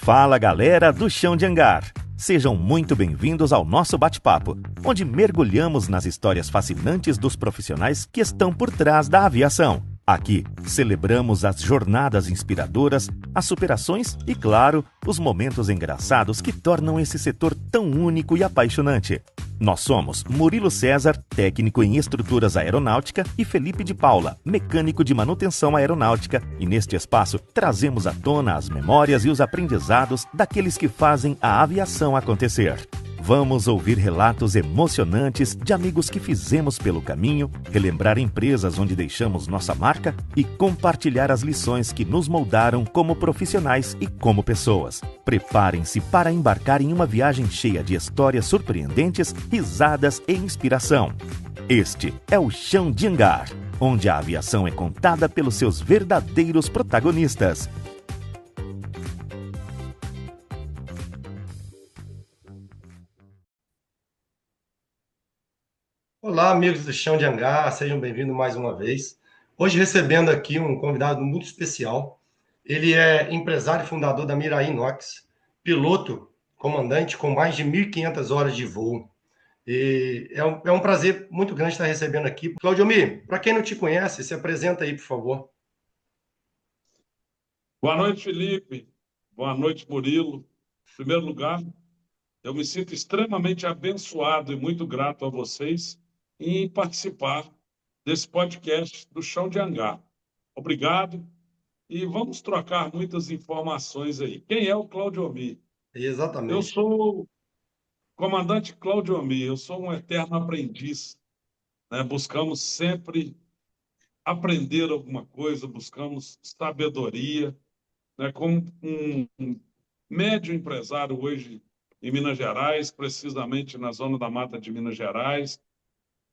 Fala galera do Chão de Hangar! Sejam muito bem-vindos ao nosso bate-papo, onde mergulhamos nas histórias fascinantes dos profissionais que estão por trás da aviação. Aqui, celebramos as jornadas inspiradoras, as superações e, claro, os momentos engraçados que tornam esse setor tão único e apaixonante. Nós somos Murilo César, técnico em estruturas aeronáutica, e Felipe de Paula, mecânico de manutenção aeronáutica, e neste espaço trazemos à tona as memórias e os aprendizados daqueles que fazem a aviação acontecer. Vamos ouvir relatos emocionantes de amigos que fizemos pelo caminho, relembrar empresas onde deixamos nossa marca e compartilhar as lições que nos moldaram como profissionais e como pessoas. Preparem-se para embarcar em uma viagem cheia de histórias surpreendentes, risadas e inspiração. Este é o Chão de Hangar, onde a aviação é contada pelos seus verdadeiros protagonistas. Olá, amigos do Chão de Hangar, sejam bem-vindos mais uma vez. Hoje recebendo aqui um convidado muito especial. Ele é empresário e fundador da Mirai Inox, piloto, comandante com mais de 1.500 horas de voo. E é um prazer muito grande estar recebendo aqui. Claudiomir, para quem não te conhece, se apresenta aí, por favor. Boa noite, Felipe. Boa noite, Murilo. Em primeiro lugar, eu me sinto extremamente abençoado e muito grato a vocês em participar desse podcast do Chão de Hangar. Obrigado e vamos trocar muitas informações aí. Quem é o Claudiomir? Eu Exatamente. sou o comandante Claudiomir, eu sou um eterno aprendiz, né? Buscamos sempre aprender alguma coisa, buscamos sabedoria, né? Como um médio empresário hoje em Minas Gerais, precisamente na zona da Mata de Minas Gerais,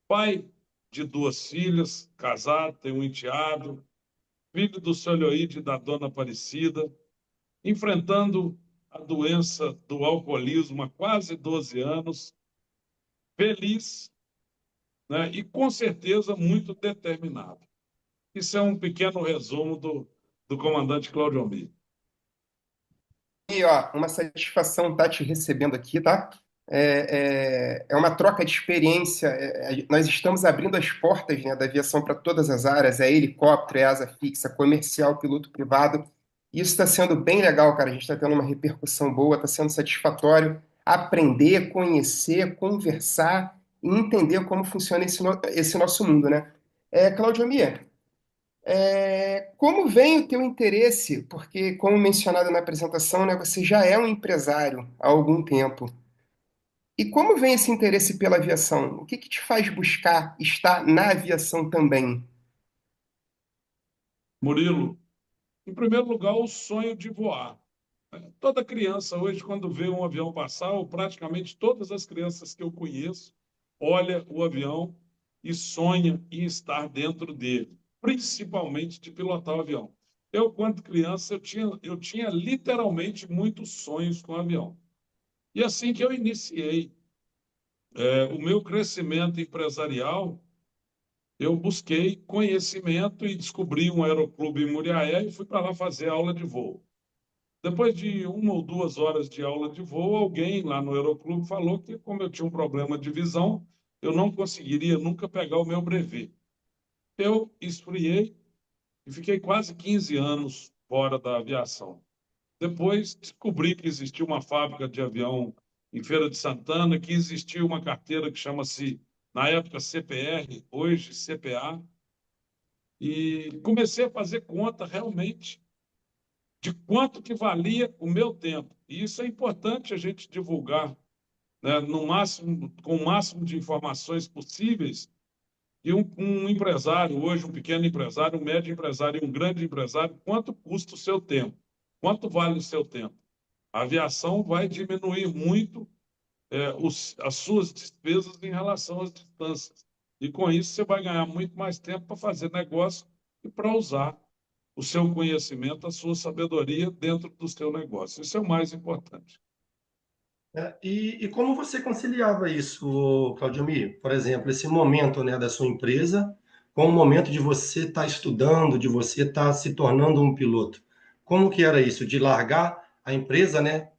pai de 2 filhas, casado, tem um enteado, filho do seu Leoíde e da dona Aparecida, enfrentando a doença do alcoolismo há quase 12 anos, feliz, né? E com certeza muito determinado. Isso é um pequeno resumo do comandante Claudio Almir. E, ó, uma satisfação estar te recebendo aqui, tá? É uma troca de experiência. Nós estamos abrindo as portas, né, da aviação para todas as áreas, é helicóptero, é asa fixa, comercial, piloto privado. Isso está sendo bem legal, cara. A gente está tendo uma repercussão boa, está sendo satisfatório aprender, conhecer, conversar e entender como funciona esse nosso mundo, né? Claudio Mia, como vem o teu interesse? Porque, como mencionado na apresentação, né, você já é um empresário há algum tempo. E como vem esse interesse pela aviação? O que te faz buscar estar na aviação também? Murilo, em primeiro lugar, o sonho de voar. Toda criança hoje, quando vê um avião passar, ou praticamente todas as crianças que eu conheço, olha o avião e sonha em estar dentro dele, principalmente de pilotar o avião. Eu, quando criança, eu tinha literalmente muitos sonhos com o avião. E assim que eu iniciei o meu crescimento empresarial, eu busquei conhecimento e descobri um aeroclube em Muriaé e fui para lá fazer aula de voo. Depois de 1 ou 2 horas de aula de voo, alguém lá no aeroclube falou que, como eu tinha um problema de visão, eu não conseguiria nunca pegar o meu brevet. Eu esfriei e fiquei quase 15 anos fora da aviação. Depois descobri que existia uma fábrica de avião em Feira de Santana, que existia uma carteira que chama-se, na época, CPR, hoje CPA, e comecei a fazer conta realmente de quanto que valia o meu tempo. E isso é importante a gente divulgar, né, no máximo, com o máximo de informações possíveis. E um empresário, hoje um pequeno empresário, um médio empresário e um grande empresário, quanto custa o seu tempo? Quanto vale o seu tempo? A aviação vai diminuir muito as suas despesas em relação às distâncias. E com isso você vai ganhar muito mais tempo para fazer negócio e para usar o seu conhecimento, a sua sabedoria dentro do seu negócio. Isso é o mais importante. E como você conciliava isso, Claudiomir? Por exemplo, esse momento, né, da sua empresa com o momento de você estar estudando, de você estar se tornando um piloto. Como que era isso? De largar a empresa, né,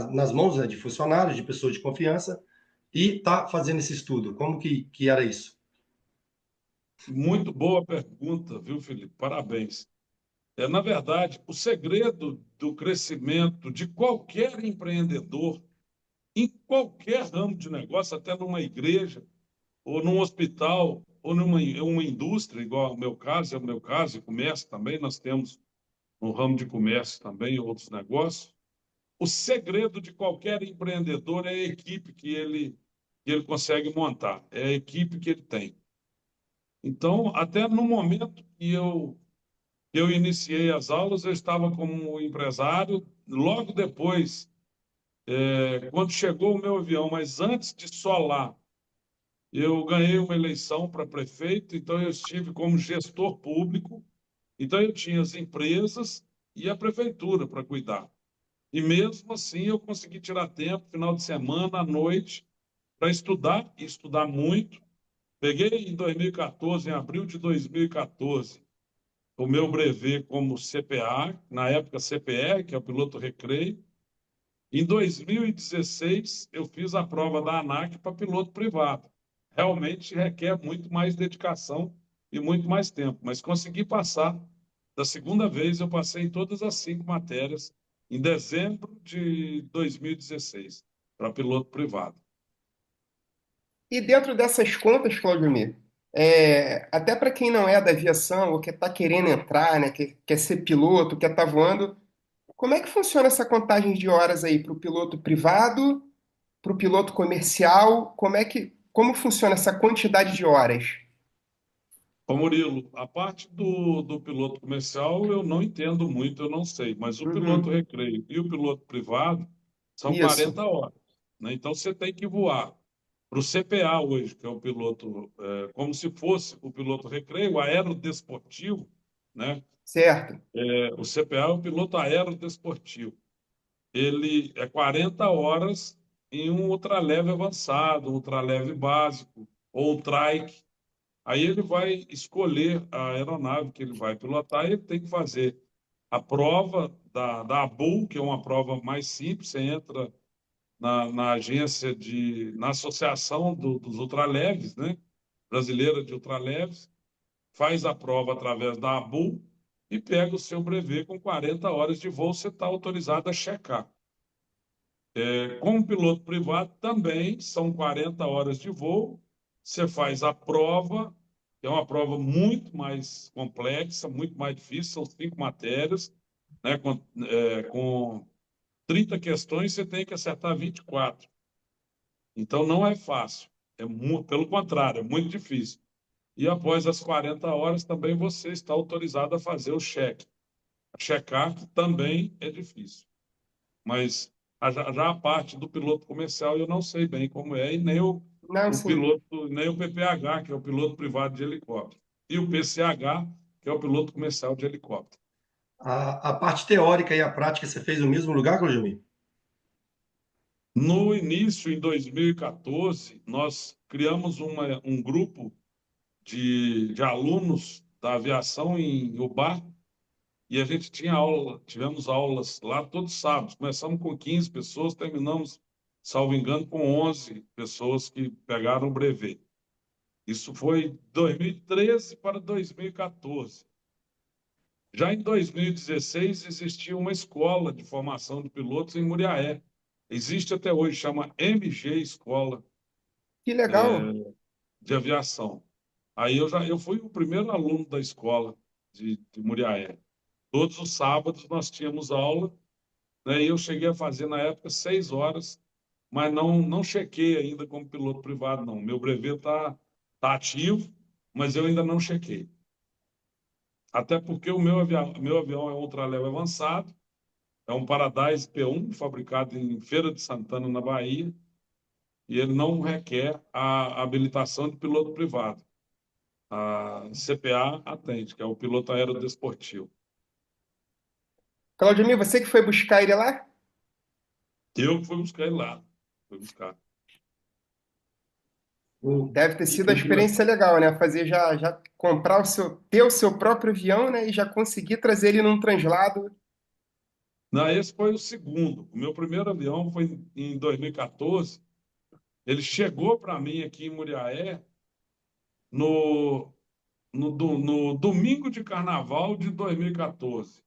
nas mãos, né, de funcionários, de pessoas de confiança, e está fazendo esse estudo. Como que era isso? Muito boa pergunta, viu, Felipe? Parabéns. Na verdade, o segredo do crescimento de qualquer empreendedor, em qualquer ramo de negócio, até numa igreja, ou num hospital, ou numa uma indústria, igual ao meu caso, é o meu caso, e comércio também, nós temos no ramo de comércio também outros negócios. O segredo de qualquer empreendedor é a equipe que ele consegue montar, é a equipe que ele tem. Então, até no momento que eu iniciei as aulas, eu estava como empresário. Logo depois, quando chegou o meu avião, mas antes de solar, eu ganhei uma eleição para prefeito, então eu estive como gestor público. Então eu tinha as empresas e a prefeitura para cuidar. E mesmo assim eu consegui tirar tempo, final de semana, à noite, para estudar, e estudar muito. Peguei em 2014, em abril de 2014, o meu brevet como CPA, na época CPR, que é o piloto recreio. Em 2016, eu fiz a prova da ANAC para piloto privado. Realmente requer muito mais dedicação e muito mais tempo, mas consegui passar. Da segunda vez, eu passei em todas as 5 matérias, em dezembro de 2016, para piloto privado. E dentro dessas contas, Claudemir, até para quem não é da aviação ou que está querendo entrar, né, que quer ser piloto, quer estar voando, como é que funciona essa contagem de horas aí para o piloto privado, para o piloto comercial? Como funciona essa quantidade de horas? Ô Murilo, a parte do piloto comercial eu não entendo muito, eu não sei, mas o piloto Uhum, recreio e o piloto privado são isso, 40 horas, né? Então você tem que voar para o CPA hoje, que é o piloto, como se fosse o piloto recreio, o aerodesportivo, né? certo. O CPA é o piloto aerodesportivo. Ele é 40 horas em um ultraleve avançado, um ultraleve básico, ou um trike. Aí ele vai escolher a aeronave que ele vai pilotar e ele tem que fazer a prova da ABUL, que é uma prova mais simples. Você entra na agência na associação dos ultraleves, né? Brasileira de ultraleves, faz a prova através da ABUL e pega o seu brevet com 40 horas de voo, você está autorizado a checar. Como piloto privado, também são 40 horas de voo. Você faz a prova, que é uma prova muito mais complexa, muito mais difícil, são 5 matérias, né? Com 30 questões, você tem que acertar 24. Então, não é fácil. Pelo contrário, é muito difícil. E após as 40 horas, também você está autorizado a fazer o cheque. Checar que também é difícil. Mas já a parte do piloto comercial eu não sei bem como é, e nem Não, o sim. piloto, nem o PPH, que é o piloto privado de helicóptero, e o PCH, que é o piloto comercial de helicóptero. A parte teórica e a prática você fez no mesmo lugar, Claudemir? No início, em 2014, nós criamos um grupo de alunos da aviação em Ubá, e a gente tivemos aulas lá todos os sábados. Começamos com 15 pessoas, terminamos, salvo engano, com 11 pessoas que pegaram o brevet. Isso foi 2013 para 2014. Já em 2016, existia uma escola de formação de pilotos em Muriaé. Existe até hoje, chama MG Escola Que legal. de Aviação. Aí eu fui o primeiro aluno da escola de Muriaé. Todos os sábados nós tínhamos aula, né? E eu cheguei a fazer na época 6 horas, mas não chequei ainda como piloto privado, não. Meu brevet tá ativo, mas eu ainda não chequei. Até porque o meu avião é um ultraleve avançado, é um Paradise P1, fabricado em Feira de Santana, na Bahia, e ele não requer a habilitação de piloto privado. A CPA atende, que é o piloto aerodesportivo. Claudemir, você que foi buscar ele lá? Eu fui buscar ele lá, fui buscar. Deve ter E sido a foi que experiência legal, né? Fazer já comprar ter o seu próprio avião, né? E já conseguir trazer ele num translado. Não, esse foi o segundo. O meu primeiro avião foi em 2014. Ele chegou para mim aqui em Muriaé no, no domingo de carnaval de 2014.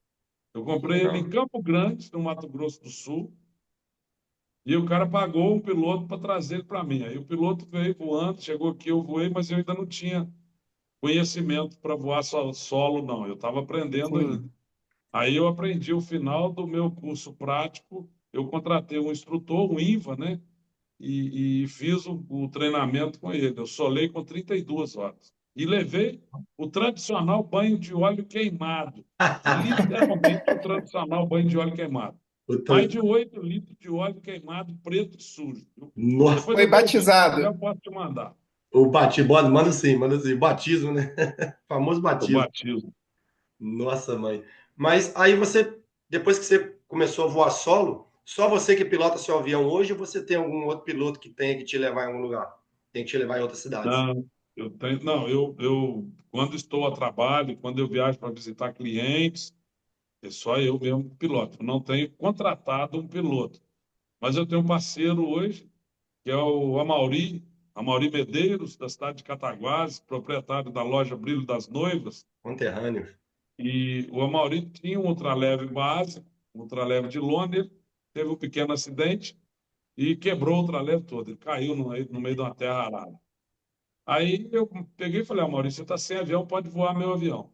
Eu Que comprei ele em legal. Campo Grande, no Mato Grosso do Sul, e o cara pagou um piloto para trazer ele para mim. Aí o piloto veio voando, chegou aqui, eu voei, mas eu ainda não tinha conhecimento para voar solo, não. Eu estava aprendendo Sim. ainda. Aí eu aprendi o final do meu curso prático, eu contratei um instrutor, um INVA, né? E fiz o treinamento com ele. Eu solei com 32 horas. E levei o tradicional banho de óleo queimado. Literalmente o tradicional banho de óleo queimado. Mais Puta, de 8 litros de óleo queimado preto e sujo. Viu? nossa, Depois Foi eu dou o vídeo, se quiser, batizado. eu posso te mandar. o batismo, manda assim, batismo, né? Famoso O batismo. batismo. Nossa, mãe. Mas aí você, depois que você começou a voar solo, só você que pilota seu avião hoje ou você tem algum outro piloto que tenha que te levar em algum lugar? Tem que te levar em outras cidades? Não, não, quando estou a trabalho, quando eu viajo para visitar clientes, é só eu mesmo que piloto. Eu não tenho contratado um piloto. Mas eu tenho um parceiro hoje, que é o Amauri Medeiros, da cidade de Cataguases, proprietário da loja Brilho das Noivas. Conterrâneo. E o Amauri tinha um ultraleve básico, um ultraleve de lona, ele teve um pequeno acidente e quebrou o ultraleve todo. Ele caiu no meio de uma terra arada. Aí eu peguei e falei, Amauri, você está sem avião, pode voar meu avião.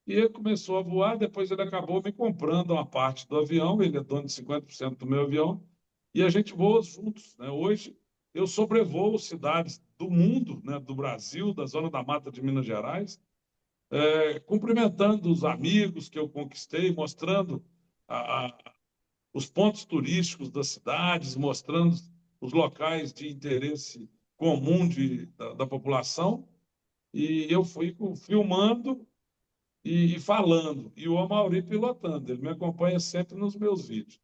E ele começou a voar, depois ele acabou me comprando uma parte do avião, ele é dono de 50% do meu avião, e a gente voa juntos, né? Hoje eu sobrevoo cidades do mundo, né, do Brasil, da Zona da Mata de Minas Gerais, cumprimentando os amigos que eu conquistei, mostrando a, a, os pontos turísticos das cidades, mostrando os locais de interesse comum da população, e eu fui filmando e falando, e o Amaury pilotando. Ele me acompanha sempre nos meus vídeos.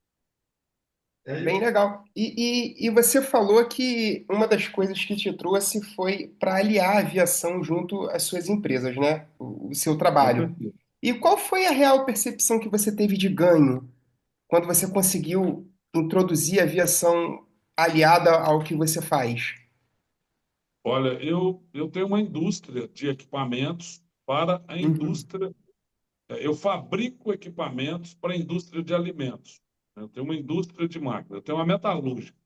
Bem legal. E você falou que uma das coisas que te trouxe foi para aliar a aviação junto às suas empresas, né? O seu Com trabalho. certeza. E qual foi a real percepção que você teve de ganho quando você conseguiu introduzir a aviação aliada ao que você faz? Olha, eu tenho uma indústria de equipamentos para a Uhum. indústria. Eu fabrico equipamentos para a indústria de alimentos. Eu tenho uma indústria de máquinas, eu tenho uma metalúrgica.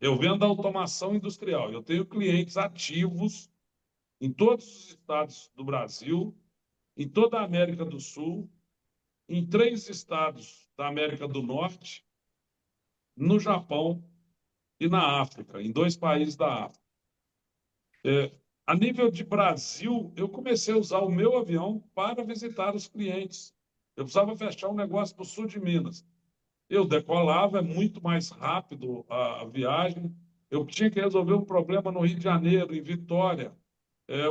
Eu vendo automação industrial. Eu tenho clientes ativos em todos os estados do Brasil, em toda a América do Sul, em 3 estados da América do Norte, no Japão e na África, em 2 países da África. A nível de Brasil, eu comecei a usar o meu avião para visitar os clientes. Eu precisava fechar um negócio no sul de Minas. Eu decolava, é muito mais rápido a viagem. Eu tinha que resolver um problema no Rio de Janeiro, em Vitória,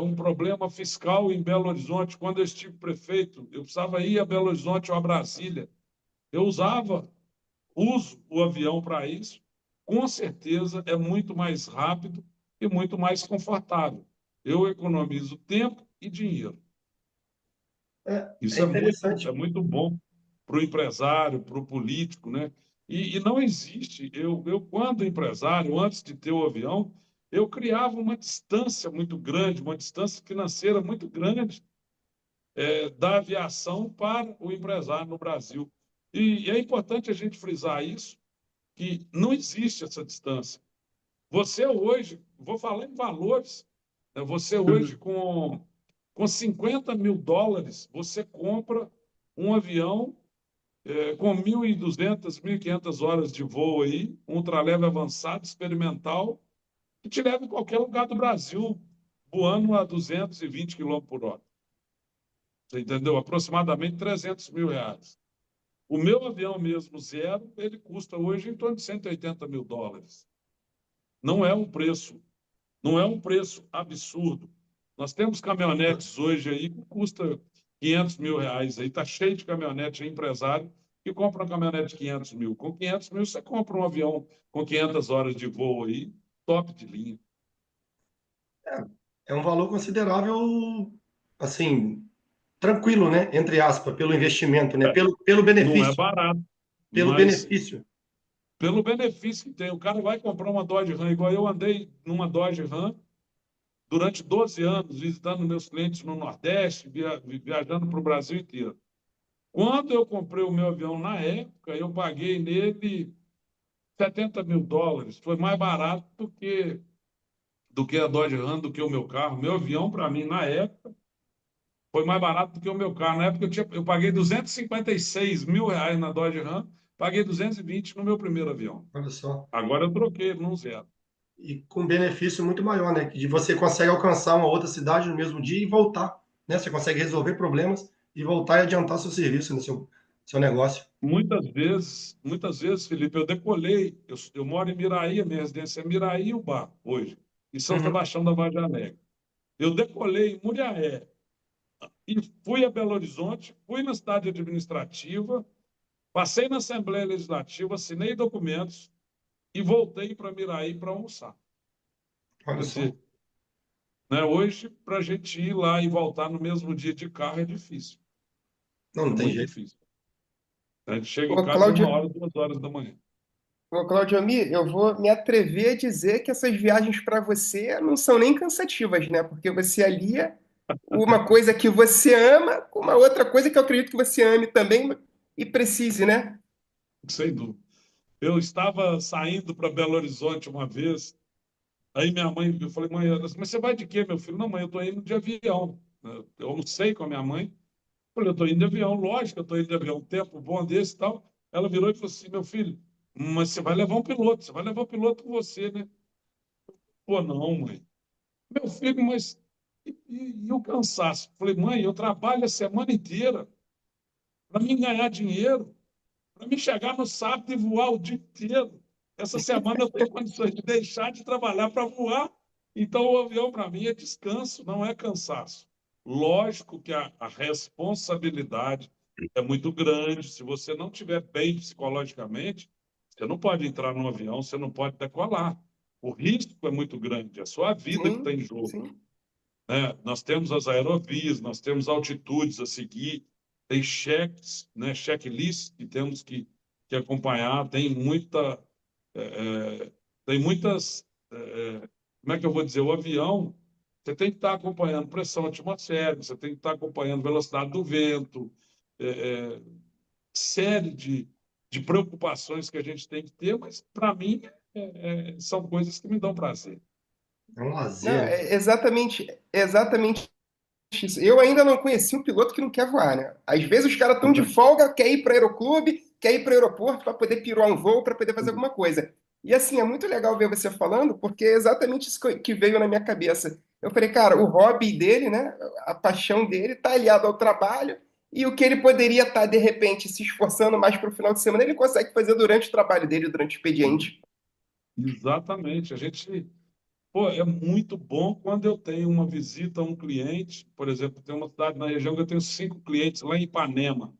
um problema fiscal em Belo Horizonte. Quando eu estive prefeito, eu precisava ir a Belo Horizonte ou a Brasília. Eu uso o avião para isso. Com certeza é muito mais rápido e muito mais confortável. Eu economizo tempo e dinheiro. É Isso é interessante. muito bom para o empresário, para o político, né? E não existe. Quando empresário, antes de ter o avião, eu criava uma distância muito grande, uma distância financeira muito grande, da aviação para o empresário no Brasil. E é importante a gente frisar isso, que não existe essa distância. Você hoje, vou falar em valores, né? Você hoje com 50 mil dólares, você compra um avião com 1.200, 1.500 horas de voo aí, um ultraleve avançado, experimental, que te leva em qualquer lugar do Brasil, voando a 220 quilômetros por hora. Você entendeu? Aproximadamente 300 mil reais. O meu avião mesmo, zero, ele custa hoje em torno de 180 mil dólares. Não é um preço, não é um preço absurdo. Nós temos caminhonetes hoje aí que custa 500 mil reais. Aí está cheio de caminhonete empresário que compra uma caminhonete de 500 mil. Com 500 mil você compra um avião com 500 horas de voo aí, top de linha. É um valor considerável, assim, tranquilo, né? Entre aspas, pelo investimento, né? Pelo Não é benefício. barato. Pelo Mas benefício. pelo benefício que tem, o cara vai comprar uma Dodge Ram, igual eu andei numa Dodge Ram durante 12 anos, visitando meus clientes no Nordeste, viajando para o Brasil inteiro. Quando eu comprei o meu avião na época, eu paguei nele US$ 70.000. Foi mais barato do que a Dodge Ram, do que o meu carro. Meu avião, para mim, na época, foi mais barato do que o meu carro. Na época, eu paguei R$ 256.000 na Dodge Ram, paguei 220 no meu primeiro avião. Olha só. Agora eu troquei, não zero. E com benefício muito maior, né? Que você consegue alcançar uma outra cidade no mesmo dia e voltar, né? Você consegue resolver problemas e voltar e adiantar seu serviço no seu negócio. Muitas vezes, Felipe, eu decolei. Eu moro em Miraí, a minha residência é Miraí, Ubá, hoje, em São Uhum. Sebastião da Vargem Alegre. Eu decolei em Muriaé e fui a Belo Horizonte, fui na cidade administrativa, passei na Assembleia Legislativa, assinei documentos e voltei para Miraí para almoçar. Olha Quer só. dizer, né, hoje, para a gente ir lá e voltar no mesmo dia de carro é difícil. Não, É não tem muito jeito. difícil. A gente chega em Ô, casa uma Cláudio, hora, 2 horas da manhã. ô, Claudio Ami, eu vou me atrever a dizer que essas viagens para você não são nem cansativas, né? Porque você alia uma coisa que você ama com uma outra coisa que eu acredito que você ame também e precise, né? Sem dúvida. Eu estava saindo para Belo Horizonte uma vez, aí minha mãe, eu falei, mãe, mas você vai de quê, meu filho? Não, mãe, eu estou indo de avião. Eu almocei com a minha mãe, falei, eu estou indo de avião, lógico, eu estou indo de avião, um tempo bom desse e tal. Ela virou e falou assim, meu filho, mas você vai levar um piloto, você vai levar o piloto com você, né? Pô, não, mãe. Meu filho, mas e o cansaço? Falei, mãe, eu trabalho a semana inteira para mim ganhar dinheiro, para mim chegar no sábado e voar o dia inteiro. Essa semana eu tenho condições de deixar de trabalhar para voar. Então, o avião, para mim, é descanso, não é cansaço. Lógico que a responsabilidade é muito grande. Se você não estiver bem psicologicamente, você não pode entrar no avião, você não pode decolar. O risco é muito grande, é a sua vida que está Sim, em jogo, sim. né? Nós temos as aerovias, nós temos altitudes a seguir, tem cheques, né, checklist que temos que acompanhar, tem muitas, como é que eu vou dizer, o avião, você tem que estar acompanhando pressão atmosférica, você tem que estar acompanhando velocidade do vento, é, é, série de preocupações que a gente tem que ter, mas para mim são coisas que me dão prazer. É um Não, lazer, né? é exatamente isso. Eu ainda não conheci um piloto que não quer voar, né? Às vezes os caras estão de folga, quer ir para aeroclube, quer ir para o aeroporto para poder piruar um voo, para poder fazer alguma coisa. E assim, é muito legal ver você falando, porque é exatamente isso que veio na minha cabeça. Eu falei, cara, o hobby dele, né? A paixão dele está aliado ao trabalho, e o que ele poderia estar, de repente, se esforçando mais para o final de semana, ele consegue fazer durante o trabalho dele, durante o expediente. Exatamente. A gente, pô, é muito bom quando eu tenho uma visita a um cliente, por exemplo, tem uma cidade na região que eu tenho 5 clientes lá em Ipanema.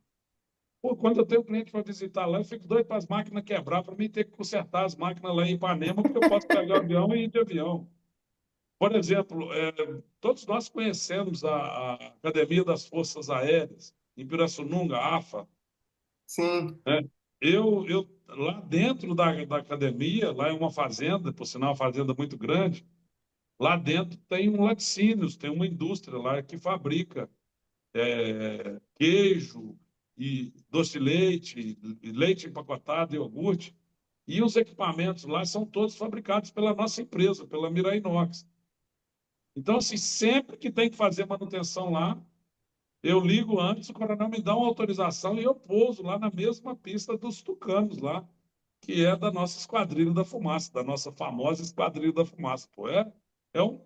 Pô, quando eu tenho um cliente para visitar lá, eu fico doido para as máquinas quebrar, para mim ter que consertar as máquinas lá em Ipanema, porque eu posso pegar o avião e ir de avião. Por exemplo, todos nós conhecemos a Academia das Forças Aéreas, em Pirassununga, a AFA, Sim, né? Lá dentro da academia, lá é uma fazenda, por sinal, uma fazenda muito grande. Lá dentro tem um laticínios, tem uma indústria lá que fabrica queijo e doce de leite, e leite empacotado, iogurte. E os equipamentos lá são todos fabricados pela nossa empresa, pela Mirai Inox. Então, assim, sempre que tem que fazer manutenção lá, eu ligo antes, o coronel me dá uma autorização e eu pouso lá na mesma pista dos Tucanos lá, que é da nossa Esquadrilha da Fumaça, da nossa famosa Esquadrilha da Fumaça. Pô, é um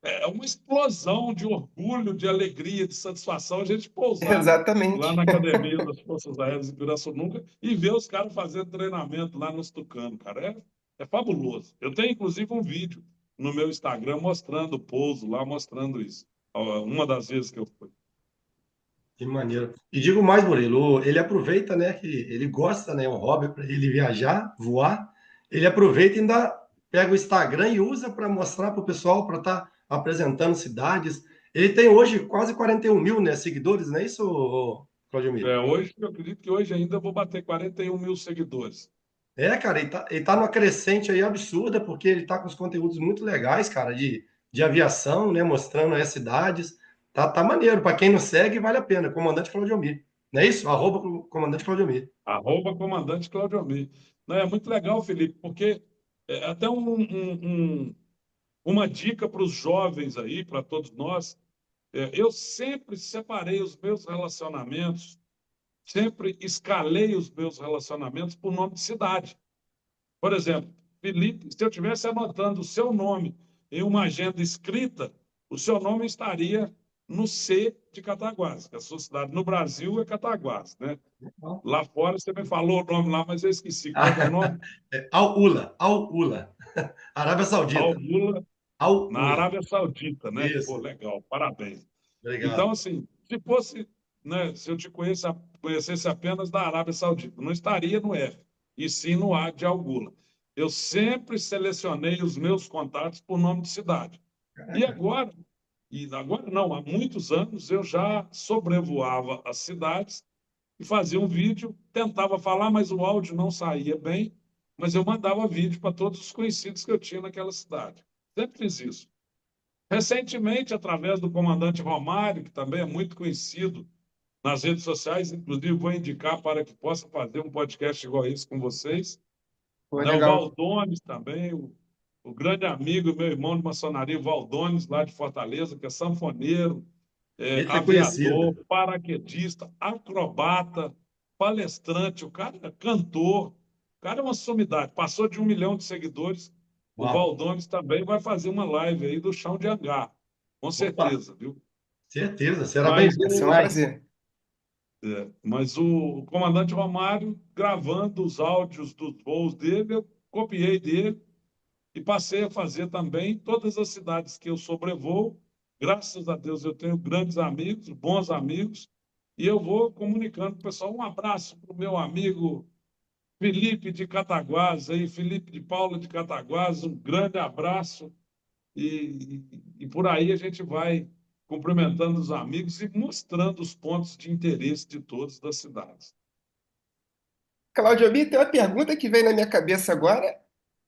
é uma explosão de orgulho, de alegria, de satisfação a gente pousar lá exatamente. na academia das Forças Aéreas de Pirassununga e ver os caras fazendo treinamento lá nos Tucanos, cara. É fabuloso. Eu tenho, inclusive, um vídeo no meu Instagram mostrando o pouso lá, mostrando isso. Uma das vezes que eu fui. Que maneiro. E digo mais, Murilo, ele aproveita, né, que ele gosta, né, é um hobby para ele viajar, voar. Ele aproveita e ainda pega o Instagram e usa para mostrar para o pessoal, para estar apresentando cidades. Ele tem hoje quase 41 mil, né, seguidores, não é isso, Claudio Miro? Hoje, eu acredito que hoje ainda eu vou bater 41 mil seguidores. Cara, ele tá numa crescente aí absurda, porque ele tá com os conteúdos muito legais, cara, de aviação, né? Mostrando as cidades. Tá maneiro. Para quem não segue, vale a pena. Comandante Claudio Mir. Não é isso? @ Comandante Claudio Mir. Comandante Claudio Almir. Não, é muito legal, Felipe, porque é até uma dica para os jovens aí, para todos nós. Eu sempre separei os meus relacionamentos, sempre escalei os meus relacionamentos por nome de cidade. Por exemplo, Felipe, se eu estivesse anotando o seu nome em uma agenda escrita, o seu nome estaria no C de Cataguases, que a sua cidade no Brasil é Cataguases, né? Lá fora você me falou o nome lá, mas eu esqueci. Como é que é o nome? Al-Ula. Al-Ula. Arábia Saudita. Al-Ula, na Al-Ula. Arábia Saudita, né? Pô, Isso. legal, parabéns. Então, Obrigado. assim, se fosse, né, se eu te conhecesse apenas da Arábia Saudita, não estaria no F, e sim no A de Algula. Eu sempre selecionei os meus contatos por nome de cidade. Caraca. E agora não, há muitos anos eu já sobrevoava as cidades e fazia um vídeo, tentava falar, mas o áudio não saía bem, mas eu mandava vídeo para todos os conhecidos que eu tinha naquela cidade. Sempre fiz isso. Recentemente, através do comandante Romário, que também é muito conhecido nas redes sociais, inclusive vou indicar para que possa fazer um podcast igual esse com vocês, Pô, né? O legal. Valdones também, o grande amigo, meu irmão de maçonaria, o Valdones, lá de Fortaleza, que é sanfoneiro, Esse é aviador, conhecido. paraquedista, acrobata, palestrante, o cara é cantor, o cara é uma sumidade, passou de 1 milhão de seguidores. O Uau. Valdones também vai fazer uma live aí do Chão de Hangar, com Opa. certeza, viu? Certeza. Será Mas bem-vindo Vai ser um demais. prazer. mas o comandante Romário, gravando os áudios dos voos dele, eu copiei dele e passei a fazer também todas as cidades que eu sobrevoo. Graças a Deus eu tenho grandes amigos, bons amigos, e eu vou comunicando para o pessoal. Um abraço para o meu amigo Felipe de Cataguases, aí, Felipe de Paula de Cataguases, um grande abraço. E por aí a gente vai cumprimentando os amigos e mostrando os pontos de interesse de todos das cidades. Claudio Almir, tem uma pergunta que vem na minha cabeça agora.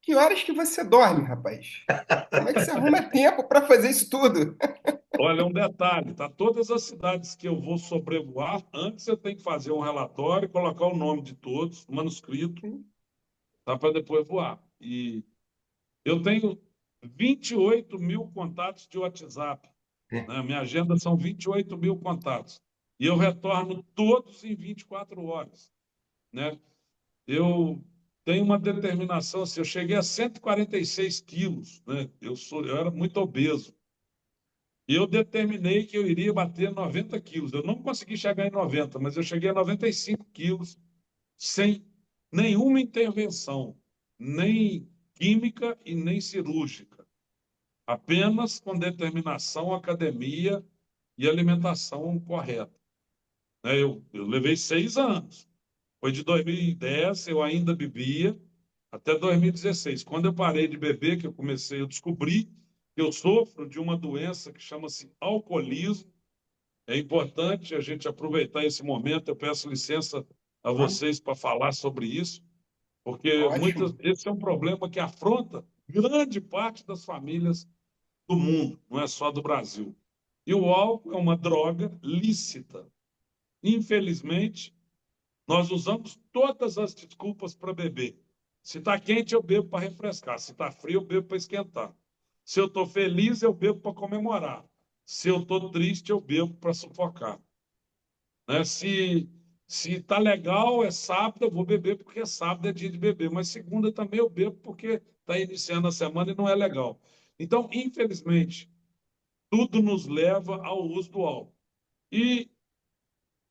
Que horas que você dorme, rapaz? Como é que você arruma tempo para fazer isso tudo? Olha, um detalhe, tá? Todas as cidades que eu vou sobrevoar, antes eu tenho que fazer um relatório, colocar o nome de todos, manuscrito, tá? Para depois voar. E eu tenho 28 mil contatos de WhatsApp, né? Minha agenda são 28 mil contatos. E eu retorno todos em 24 horas, né? Eu tenho uma determinação, assim, eu cheguei a 146 quilos, né? Eu era muito obeso. E eu determinei que eu iria bater 90 quilos. Eu não consegui chegar em 90, mas eu cheguei a 95 quilos sem nenhuma intervenção, nem química e nem cirúrgica. Apenas com determinação, academia e alimentação correta. Eu levei 6 anos. Foi de 2010, eu ainda bebia, até 2016. Quando eu parei de beber, que eu descobri que eu sofro de uma doença que chama-se alcoolismo. É importante a gente aproveitar esse momento. Eu peço licença a vocês para falar sobre isso, porque Ótimo. esse é um problema que afronta grande parte das famílias do mundo, não é só do Brasil. E o álcool é uma droga lícita. Infelizmente, nós usamos todas as desculpas para beber. Se está quente, eu bebo para refrescar. Se está frio, eu bebo para esquentar. Se eu estou feliz, eu bebo para comemorar. Se eu estou triste, eu bebo para sufocar. Né? Se está legal, é sábado, eu vou beber porque é sábado, é dia de beber. Mas segunda também eu bebo porque está iniciando a semana e não é legal. Então, infelizmente, tudo nos leva ao uso do álcool. E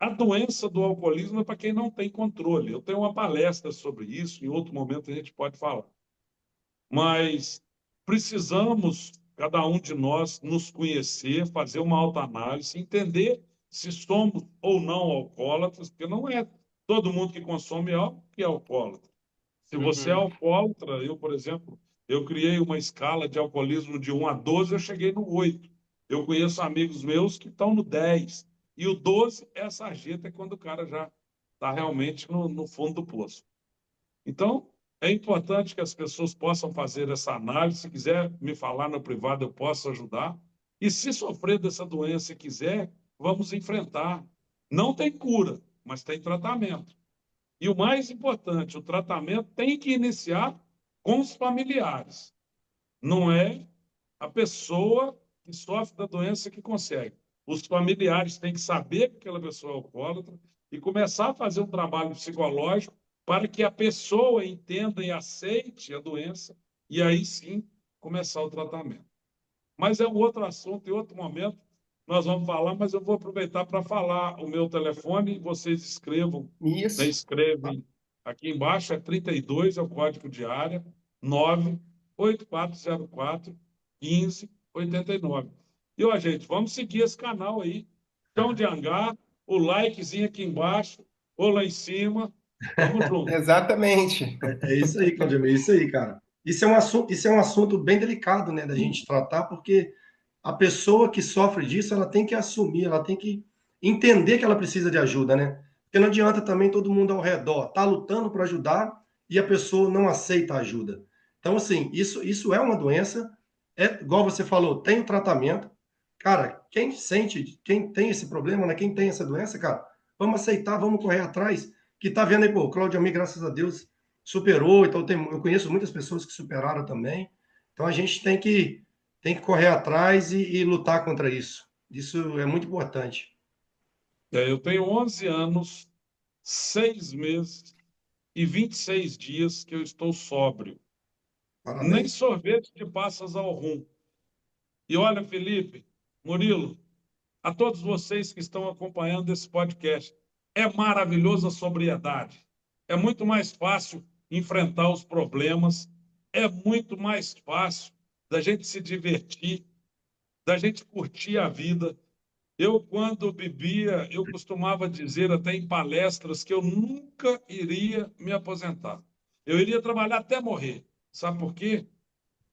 a doença do alcoolismo é para quem não tem controle. Eu tenho uma palestra sobre isso, em outro momento a gente pode falar. Mas precisamos, cada um de nós, nos conhecer, fazer uma autoanálise, entender se somos ou não alcoólatras, porque não é todo mundo que consome álcool que é alcoólatra. Se você é Uhum. alcoólatra, eu, por exemplo, eu criei uma escala de alcoolismo de 1 a 12, eu cheguei no 8. Eu conheço amigos meus que estão no 10. E o 12 é a sarjeta, é quando o cara já está realmente no fundo do poço. Então, é importante que as pessoas possam fazer essa análise. Se quiser me falar no privado, eu posso ajudar. E se sofrer dessa doença e quiser, vamos enfrentar. Não tem cura, mas tem tratamento. E o mais importante, o tratamento tem que iniciar com os familiares. Não é a pessoa que sofre da doença que consegue. Os familiares têm que saber que aquela pessoa é alcoólatra e começar a fazer um trabalho psicológico para que a pessoa entenda e aceite a doença e aí sim começar o tratamento. Mas é um outro assunto, em outro momento nós vamos falar, mas eu vou aproveitar para falar o meu telefone, vocês escrevam, né, Isso. escrevem aqui embaixo, é 32, é o código de área, 98404 1589. E, ó, gente, vamos seguir esse canal aí, Chão de Hangar, o likezinho aqui embaixo, ou lá em cima, tamo junto. Exatamente. É isso aí, Claudio, é isso aí, cara. Isso é um assunto bem delicado, né, da gente tratar, porque a pessoa que sofre disso, ela tem que assumir, ela tem que entender que ela precisa de ajuda, né? Porque não adianta também todo mundo ao redor tá lutando para ajudar e a pessoa não aceita a ajuda. Então, assim, isso é uma doença, é igual você falou, tem um tratamento. Cara, quem sente, quem tem esse problema, né? Quem tem essa doença, cara, vamos aceitar, vamos correr atrás. Que tá vendo aí, pô, o Claudio Ami, graças a Deus, superou. Então, eu conheço muitas pessoas que superaram também. Então, a gente tem que correr atrás e lutar contra isso. Isso é muito importante. Eu tenho 11 anos, 6 meses e 26 dias que eu estou sóbrio. Nem Parabéns. sorvete de passas ao rum. E olha, Felipe, Murilo, a todos vocês que estão acompanhando esse podcast, é maravilhosa a sobriedade. É muito mais fácil enfrentar os problemas, é muito mais fácil da gente se divertir, da gente curtir a vida. Eu, quando bebia, eu costumava dizer até em palestras que eu nunca iria me aposentar. Eu iria trabalhar até morrer. Sabe por quê?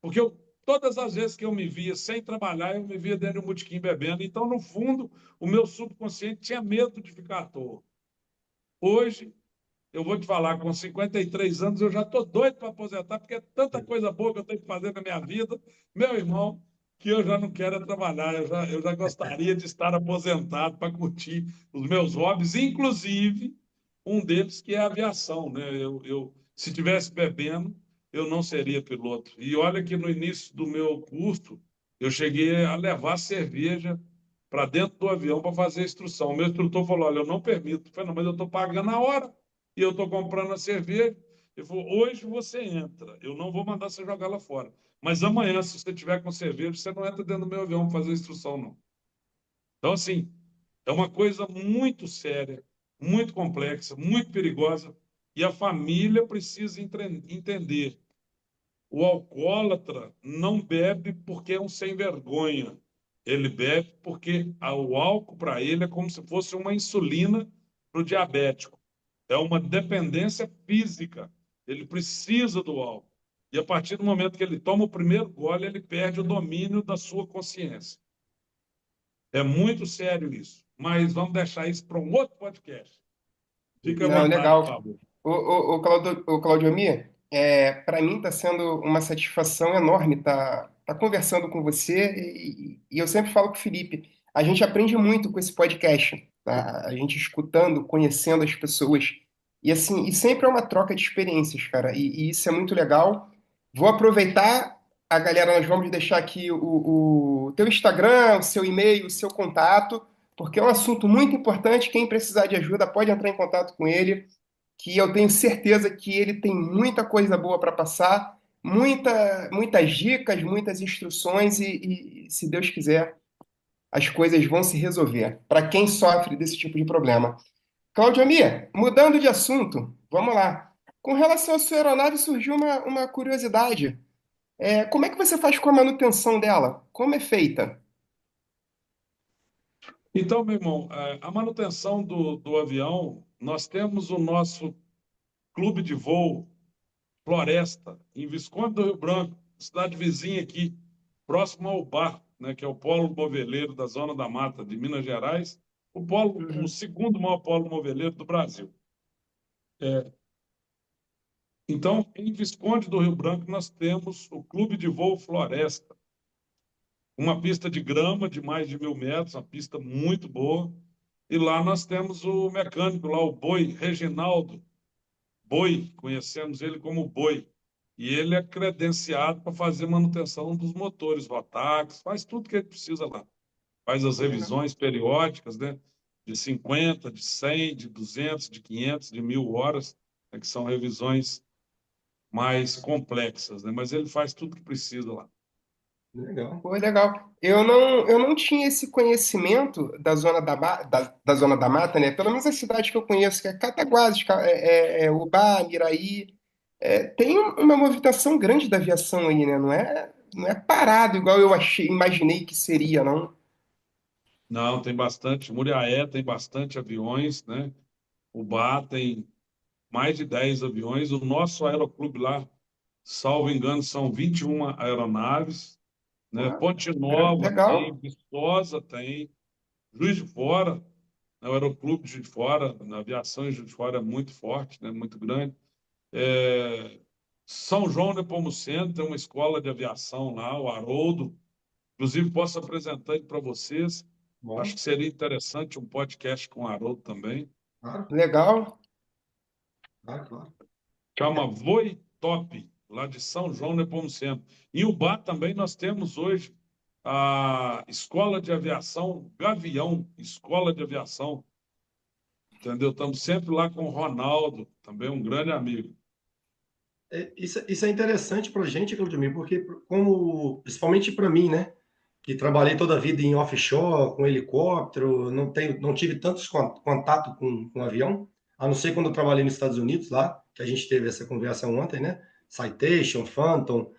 Porque todas as vezes que eu me via sem trabalhar, eu me via dentro de um botequim bebendo. Então, no fundo, o meu subconsciente tinha medo de ficar à toa. Hoje, eu vou te falar, com 53 anos, eu já estou doido para aposentar, porque é tanta coisa boa que eu tenho que fazer na minha vida, meu irmão, que eu já não quero é trabalhar. Eu já gostaria de estar aposentado para curtir os meus hobbies, inclusive um deles que é a aviação, né? Se tivesse bebendo, eu não seria piloto. E olha que no início do meu curso, eu cheguei a levar cerveja para dentro do avião para fazer a instrução. O meu instrutor falou: olha, eu não permito. Eu falei: não, mas eu estou pagando a hora e eu estou comprando a cerveja. Ele falou: hoje você entra, eu não vou mandar você jogar lá fora. Mas amanhã, se você tiver com cerveja, você não entra dentro do meu avião para fazer a instrução, não. Então, assim, é uma coisa muito séria, muito complexa, muito perigosa, e a família precisa entender. O alcoólatra não bebe porque é um sem vergonha. Ele bebe porque o álcool para ele é como se fosse uma insulina para o diabético. É uma dependência física. Ele precisa do álcool. E a partir do momento que ele toma o primeiro gole, ele perde o domínio da sua consciência. É muito sério isso. Mas vamos deixar isso para um outro podcast. Fique à Não, vontade, por legal. favor. O Claudio Mir, para mim está sendo uma satisfação enorme estar conversando com você e eu sempre falo com o Felipe, a gente aprende muito com esse podcast, tá? A gente escutando, conhecendo as pessoas e assim, e sempre é uma troca de experiências, cara, e isso é muito legal. Vou aproveitar, a galera, nós vamos deixar aqui o teu Instagram, o seu e-mail, o seu contato, porque é um assunto muito importante, quem precisar de ajuda pode entrar em contato com ele que eu tenho certeza que ele tem muita coisa boa para passar, muitas dicas, muitas instruções e, se Deus quiser, as coisas vão se resolver para quem sofre desse tipo de problema. Claudio Mia, mudando de assunto, vamos lá. Com relação à sua aeronave, surgiu uma curiosidade. Como é que você faz com a manutenção dela? Como é feita? Então, meu irmão, a manutenção do avião, nós temos o nosso clube de voo Floresta, em Visconde do Rio Branco, cidade vizinha aqui, próximo ao Bar, né, que é o polo moveleiro da Zona da Mata de Minas Gerais. o segundo maior polo moveleiro do Brasil. Então, em Visconde do Rio Branco, nós temos o Clube de Voo Floresta, uma pista de grama de mais de 1.000 metros, uma pista muito boa. E lá nós temos o mecânico, lá o Boi, Reginaldo Boi, conhecemos ele como Boi. E ele é credenciado para fazer manutenção dos motores Rotax, faz tudo que ele precisa lá. Faz as revisões periódicas, né? De 50, de 100, de 200, de 500, de 1.000 horas, né? Que são revisões mais complexas, né? Mas ele faz tudo que precisa lá. Legal. Pô, legal. Eu não tinha esse conhecimento da zona da zona da mata, né? Pelo menos a cidade que eu conheço, que é Cataguases, Ubá, Miraí. Tem uma movimentação grande da aviação aí, né? Não é parado igual eu imaginei que seria, não. Não, tem bastante. Muriaé tem bastante aviões, né? O Bar tem mais de 10 aviões. O nosso aeroclube lá, salvo engano, são 21 aeronaves, né? Pô, Ponte Nova tem, legal. Viçosa tem, Juiz de Fora, né? O aeroclube de Juiz de Fora, na aviação em Juiz de Fora é muito forte, né? Muito grande. É, São João de Nepomuceno tem uma escola de aviação lá, o Haroldo. Inclusive, posso apresentar ele para vocês. Acho Bom, que seria interessante um podcast com o Haroldo também. claro, Legal. claro, claro. Chama Voe Top, lá de São João Nepomuceno. Em Ubá também nós temos hoje a Escola de Aviação Gavião, Escola de Aviação, entendeu? Estamos sempre lá com o Ronaldo, também um grande amigo. Isso é interessante para a gente, Claudemir, porque como, principalmente para mim, né, que trabalhei toda a vida em offshore, com helicóptero, não tive tantos contato com avião, a não ser quando eu trabalhei nos Estados Unidos, lá, que a gente teve essa conversa ontem, né? Citation, Phantom.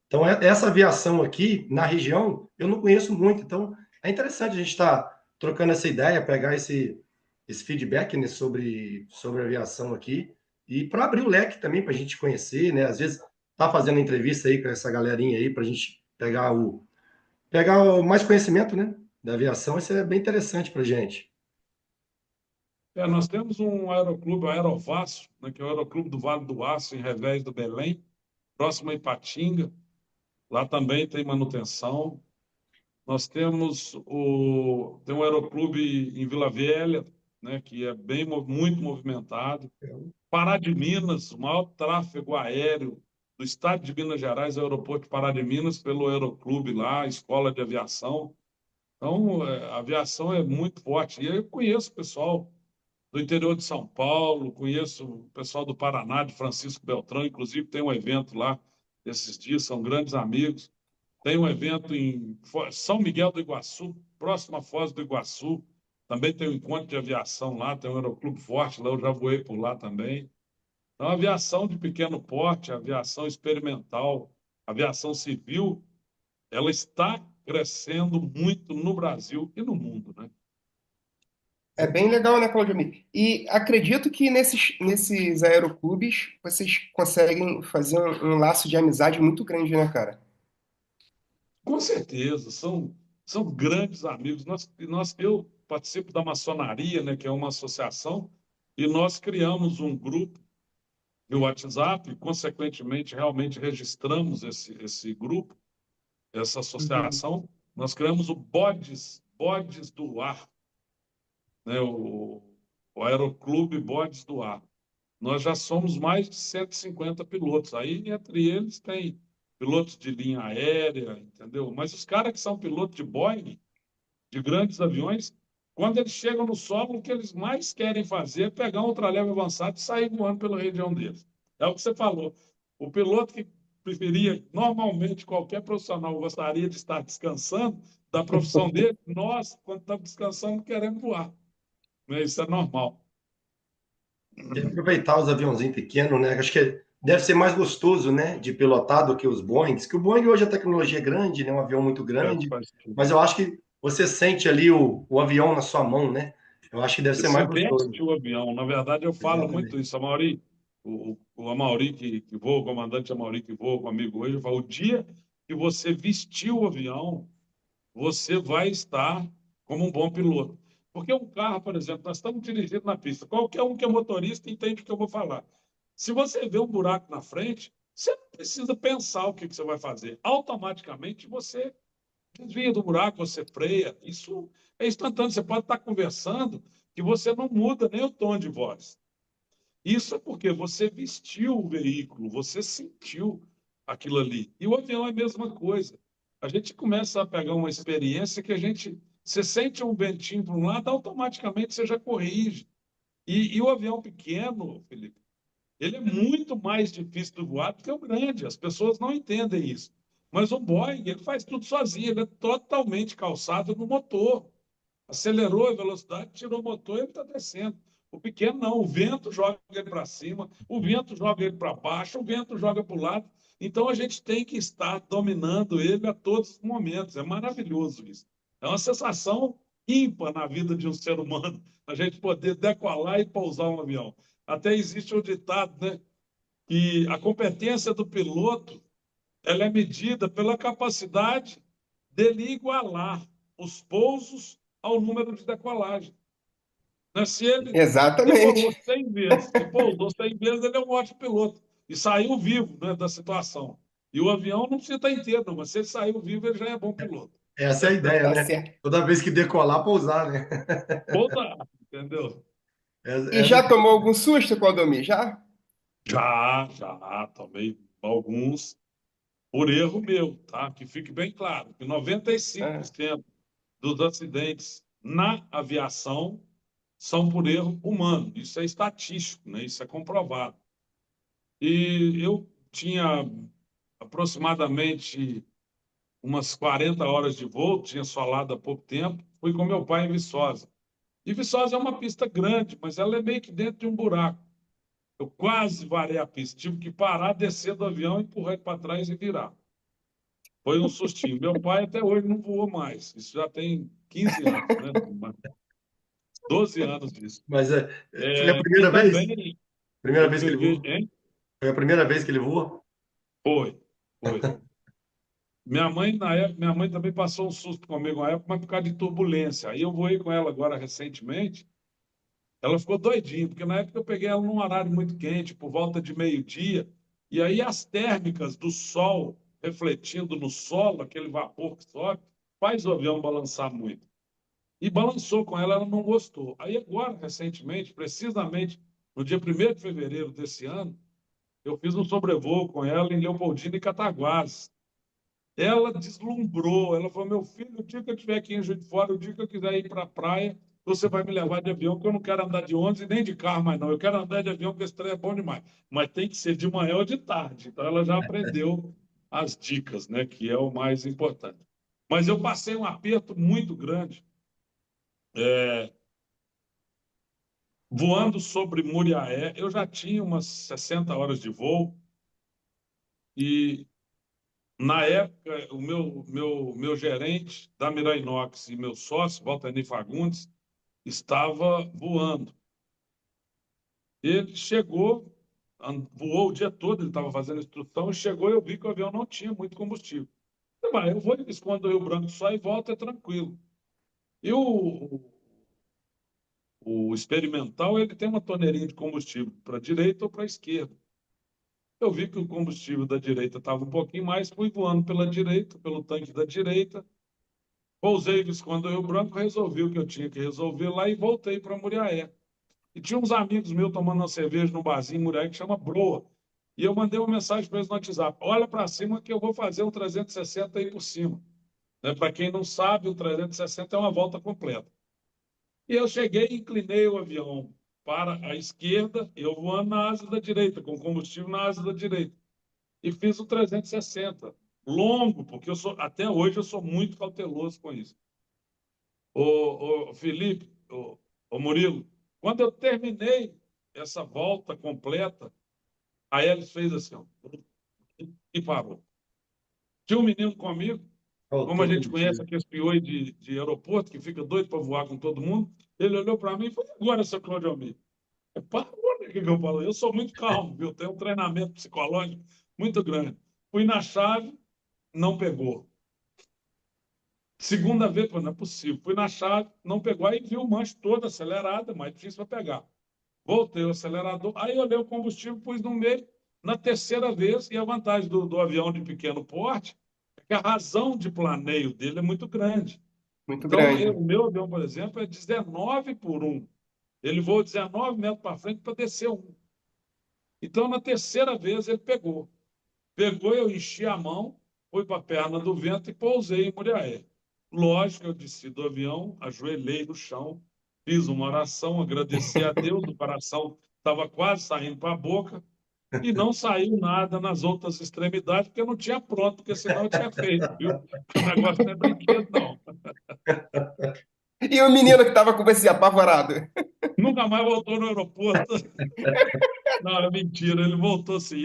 Então, essa aviação aqui, na região, eu não conheço muito. Então, é interessante a gente estar trocando essa ideia, pegar esse feedback, né, sobre a aviação aqui, e para abrir o leque também, para a gente conhecer, né? Às vezes, tá fazendo entrevista aí com essa galerinha aí, para a gente pegar mais conhecimento, né, da aviação, isso é bem interessante para a gente. Nós temos um aeroclube, o Aerovasso, né, que é o aeroclube do Vale do Aço, em Revés do Belém, próximo a Ipatinga. Lá também tem manutenção. Nós temos tem um aeroclube em Vila Velha, né, que é muito movimentado. Pará de Minas, o maior tráfego aéreo do estado de Minas Gerais, é o aeroporto de Pará de Minas, pelo aeroclube lá, escola de aviação. Então, a aviação é muito forte. E eu conheço o pessoal do interior de São Paulo, conheço o pessoal do Paraná, de Francisco Beltrão, inclusive tem um evento lá esses dias, são grandes amigos. Tem um evento em São Miguel do Iguaçu, próximo à Foz do Iguaçu. Também tem um encontro de aviação lá, tem um aeroclube forte lá, eu já voei por lá também. Então, aviação de pequeno porte, aviação experimental, aviação civil, ela está crescendo muito no Brasil e no mundo, né? É bem legal, né, Claudemir? E acredito que nesses aeroclubes vocês conseguem fazer um laço de amizade muito grande, né, cara? Com certeza, são grandes amigos. Eu participo da maçonaria, né, que é uma associação, e nós criamos um grupo no WhatsApp, e, consequentemente, realmente registramos esse grupo, essa Uhum. associação. Nós criamos o Bodes do Ar, né, o Aeroclube Bodes do Ar. Nós já somos mais de 150 pilotos. Aí, entre eles, tem pilotos de linha aérea, entendeu? Mas os caras que são pilotos de Boeing, de grandes aviões, quando eles chegam no solo, o que eles mais querem fazer é pegar um ultraleve avançado e sair voando pela região deles. É o que você falou. O piloto que preferia, normalmente, qualquer profissional gostaria de estar descansando da profissão dele, nós, quando estamos descansando, queremos voar. Né? Isso é normal. E aproveitar os aviãozinhos pequenos, né? Acho que deve ser mais gostoso, né, de pilotar do que os Boeings, que o Boeing hoje a tecnologia é grande, né, um avião muito grande, Faz tudo. mas eu acho que você sente ali o avião na sua mão, né? Eu acho que deve ser Você mais gostoso. veste o avião. Na verdade, eu falo muito Exatamente. isso. A Mauri, o Amauri que voa, o comandante Amauri que voa comigo hoje, eu falo, o dia que você vestir o avião, você vai estar como um bom piloto. Porque um carro, por exemplo, nós estamos dirigindo na pista. Qualquer um que é motorista entende o que eu vou falar. Se você vê um buraco na frente, você não precisa pensar o que você vai fazer. Automaticamente você desvia do buraco, você freia. Isso é instantâneo. Você pode estar conversando que você não muda nem o tom de voz. Isso é porque você vestiu o veículo, você sentiu aquilo ali. E o avião é a mesma coisa. A gente começa a pegar uma experiência que você sente um ventinho para um lado, automaticamente você já corrige. E o avião pequeno, Felipe, ele é muito mais difícil de voar do que o grande. As pessoas não entendem isso. Mas o Boeing, ele faz tudo sozinho, ele é totalmente calçado no motor. Acelerou a velocidade, tirou o motor e ele está descendo. O pequeno não, o vento joga ele para cima, o vento joga ele para baixo, o vento joga para o lado. Então a gente tem que estar dominando ele a todos os momentos. É maravilhoso isso. É uma sensação ímpar na vida de um ser humano, a gente poder decolar e pousar um avião. Até existe um ditado, né? Que a competência do piloto ela é medida pela capacidade dele igualar os pousos ao número de decolagem. Né? Se ele decolou Exatamente. 100 vezes, se pousou 100 vezes, ele é um ótimo piloto. E saiu vivo, né, da situação. E o avião não precisa estar inteiro, não, mas se ele saiu vivo, ele já é bom piloto. Essa é a ideia, Tá né? certo. Toda vez que decolar, pousar, né? Pousar, entendeu? E Essa já tomou algum susto, Claudomir? Já? Já, tomei alguns por erro meu, tá? Que fique bem claro, que Ah, 95% dos acidentes na aviação são por erro humano. Isso é estatístico, né? Isso é comprovado. E eu tinha aproximadamente umas 40 horas de voo, tinha solado há pouco tempo, fui com meu pai em Viçosa. E Viçosa é uma pista grande, mas ela é meio que dentro de um buraco. Eu quase varei a pista, tive que parar, descer do avião, empurrar ele para trás e virar. Foi um sustinho. Meu pai até hoje não voou mais. Isso já tem 15 anos, né? 12 anos disso. Mas foi a E primeira vez? também Primeira eu vez que ele peguei, voou? hein? Foi a primeira vez que ele voou? Foi, foi. Minha mãe, na época, minha mãe também passou um susto comigo na época, mas por causa de turbulência. Aí eu voei com ela agora recentemente. Ela ficou doidinha, porque na época eu peguei ela num horário muito quente, por volta de meio-dia. E aí as térmicas do sol refletindo no solo, aquele vapor que sobe, faz o avião balançar muito. E balançou com ela, ela não gostou. Aí agora, recentemente, precisamente no dia 1º de fevereiro desse ano, eu fiz um sobrevoo com ela em Leopoldina e Cataguases. Ela deslumbrou. Ela falou: meu filho, o dia que eu estiver aqui em Juiz de Fora, o dia que eu quiser ir para a praia, você vai me levar de avião, porque eu não quero andar de ônibus e nem de carro mais, não. Eu quero andar de avião, porque esse trem é bom demais. Mas tem que ser de manhã ou de tarde. Então, ela já aprendeu as dicas, né, que é o mais importante. Mas eu passei um aperto muito grande voando sobre Muriaé. Eu já tinha umas 60 horas de voo e na época, o meu gerente da Mirainox e meu sócio, Valternir Fagundes, estava voando. Ele chegou, voou o dia todo, ele estava fazendo instrução, e chegou e eu vi que o avião não tinha muito combustível. Eu vou e escondo o Rio Branco só e volto, é tranquilo. E o experimental, ele tem uma torneirinha de combustível para a direita ou para a esquerda. Eu vi que o combustível da direita estava um pouquinho mais, fui voando pela direita, pelo tanque da direita. Pousei em Visconde do Rio Branco, resolvi o que eu tinha que resolver lá e voltei para Muriaé. E tinha uns amigos meus tomando uma cerveja num barzinho em Muriaé que chama Broa. E eu mandei uma mensagem para eles no WhatsApp: olha para cima que eu vou fazer um 360 aí por cima. Né? Para quem não sabe, o 360 é uma volta completa. E eu cheguei e inclinei o avião para a esquerda, eu voando na asa da direita, com combustível na asa da direita. E fiz o 360. Longo, porque até hoje eu sou muito cauteloso com isso. Felipe, Murilo, quando eu terminei essa volta completa, a Hélice fez assim, ó, e parou. Tinha um menino comigo, como a Faltou gente conhece combustível. aqueles peões de aeroporto, que fica doido para voar com todo mundo, ele olhou para mim e falou: agora, seu Claudio Almir? Parou, né? O que eu falo? Eu sou muito calmo, viu? Tenho um treinamento psicológico muito grande. Fui na chave, não pegou. Segunda vez, pô, não é possível. Fui na chave, não pegou, aí vi o manche todo acelerado, mais difícil para pegar. Voltei o acelerador, aí olhei o combustível, pus no meio. Na terceira vez, e a vantagem do avião de pequeno porte é que a razão de planeio dele é muito grande. Muito Então, grande. o meu avião, por exemplo, é 19 por 1. Ele voa 19 metros para frente para descer um. Então, na terceira vez, ele pegou. Pegou, eu enchi a mão, fui para a perna do vento e pousei em Muriaé. Lógico, eu desci do avião, ajoelhei no chão, fiz uma oração, agradeci a Deus, o coração estava quase saindo para a boca, e não saiu nada nas outras extremidades, porque eu não tinha pronto, porque senão eu tinha feito, viu? O negócio não é brinquedo, não. E o menino que estava com você, apavorado? Nunca mais voltou no aeroporto. Não, é mentira, ele voltou sim,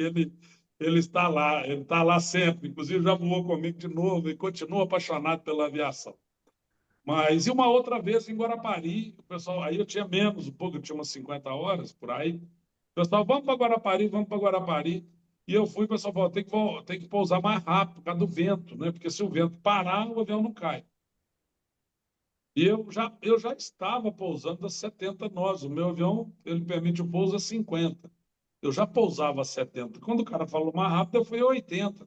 ele está lá sempre, inclusive já voou comigo de novo e continua apaixonado pela aviação. Mas e uma outra vez em Guarapari, o pessoal, aí eu tinha menos, um pouco, eu tinha umas 50 horas por aí. O pessoal, vamos para Guarapari, vamos para Guarapari. E eu fui, o pessoal falou, tem que pousar mais rápido por causa do vento, né? Porque se o vento parar, o avião não cai. E eu já estava pousando a 70 nós. O meu avião, ele permite o pouso a 50. Eu já pousava a 70. Quando o cara falou mais rápido, eu fui a 80.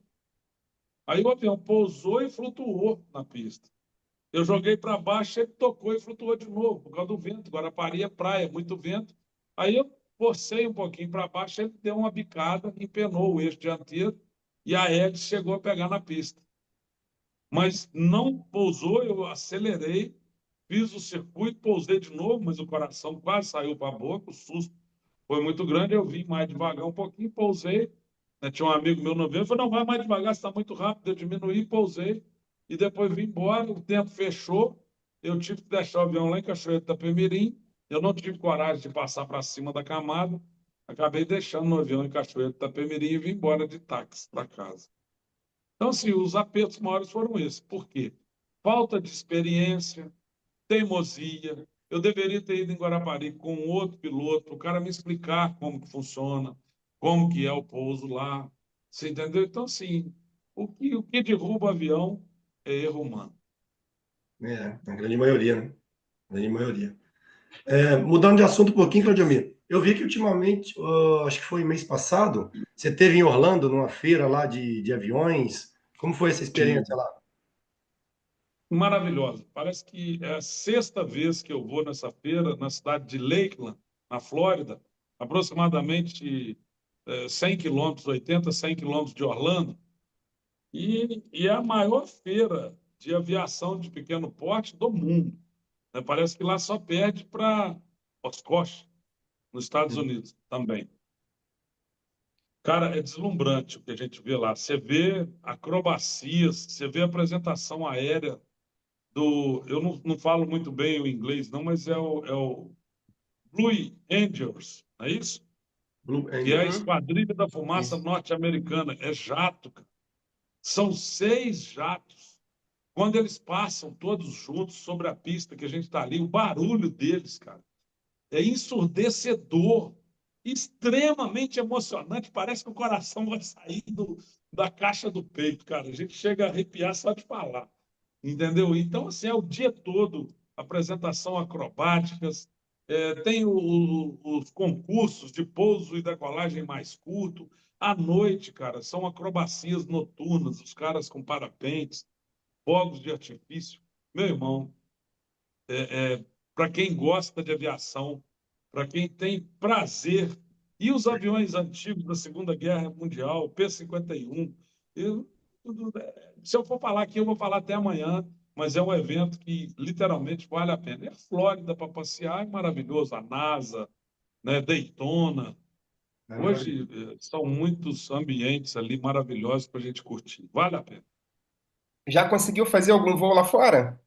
Aí o avião pousou e flutuou na pista. Eu joguei para baixo, ele tocou e flutuou de novo, por causa do vento. Guarapari é praia, muito vento. Aí eu forcei um pouquinho para baixo, ele deu uma bicada, empenou o eixo dianteiro e a hélice chegou a pegar na pista. Mas não pousou, eu acelerei, fiz o circuito, pousei de novo, mas o coração quase saiu para a boca, o susto foi muito grande, eu vim mais devagar um pouquinho, pousei, né? Tinha um amigo meu no avião, falou, não, vai mais devagar, você está muito rápido, eu diminuí, pousei, e depois vim embora, o tempo fechou, eu tive que deixar o avião lá em Cachoeira de Itapemirim, eu não tive coragem de passar para cima da camada, acabei deixando o avião em Cachoeira de Itapemirim e vim embora de táxi para casa. Então, assim, os apertos maiores foram esses. Por quê? Falta de experiência, teimosia. Eu deveria ter ido em Guarapari com um outro piloto, para o cara me explicar como que funciona, como que é o pouso lá. Você entendeu? Então, assim, o que derruba o avião é erro humano. É, a grande maioria, né? A grande maioria. Mudando de assunto um pouquinho, Claudio, eu vi que ultimamente, acho que foi mês passado, você esteve em Orlando, numa feira lá de aviões. Como foi essa experiência lá? Maravilhosa. Parece que é a sexta vez que eu vou nessa feira, na cidade de Lakeland, na Flórida, aproximadamente 100 quilômetros, 80, 100 quilômetros de Orlando. E é a maior feira de aviação de pequeno porte do mundo, né? Parece que lá só perde para Oshkosh, nos Estados Unidos também. Cara, é deslumbrante o que a gente vê lá. Você vê acrobacias, você vê a apresentação aérea do. Eu não falo muito bem o inglês, não, mas é o Blue Angels, não é isso? Blue Que é a Angel. Uhum, Esquadrilha da Fumaça isso. norte-americana. É jato, cara. São 6 jatos. Quando eles passam todos juntos sobre a pista que a gente está ali, o barulho deles, cara, é ensurdecedor, extremamente emocionante. Parece que o coração vai sair da caixa do peito, cara. A gente chega a arrepiar só de falar, entendeu? Então, assim, é o dia todo apresentação acrobáticas, tem os concursos de pouso e decolagem mais curto. À noite, cara, são acrobacias noturnas, os caras com parapentes, fogos de artifício. Meu irmão, para quem gosta de aviação, para quem tem prazer, e os aviões antigos da Segunda Guerra Mundial, P-51, eu, se eu for falar aqui, eu vou falar até amanhã, mas é um evento que literalmente vale a pena. E a Flórida para passear é maravilhoso, a NASA, né, Daytona. Hoje são muitos ambientes ali maravilhosos para a gente curtir. Vale a pena. Já conseguiu fazer algum voo lá fora?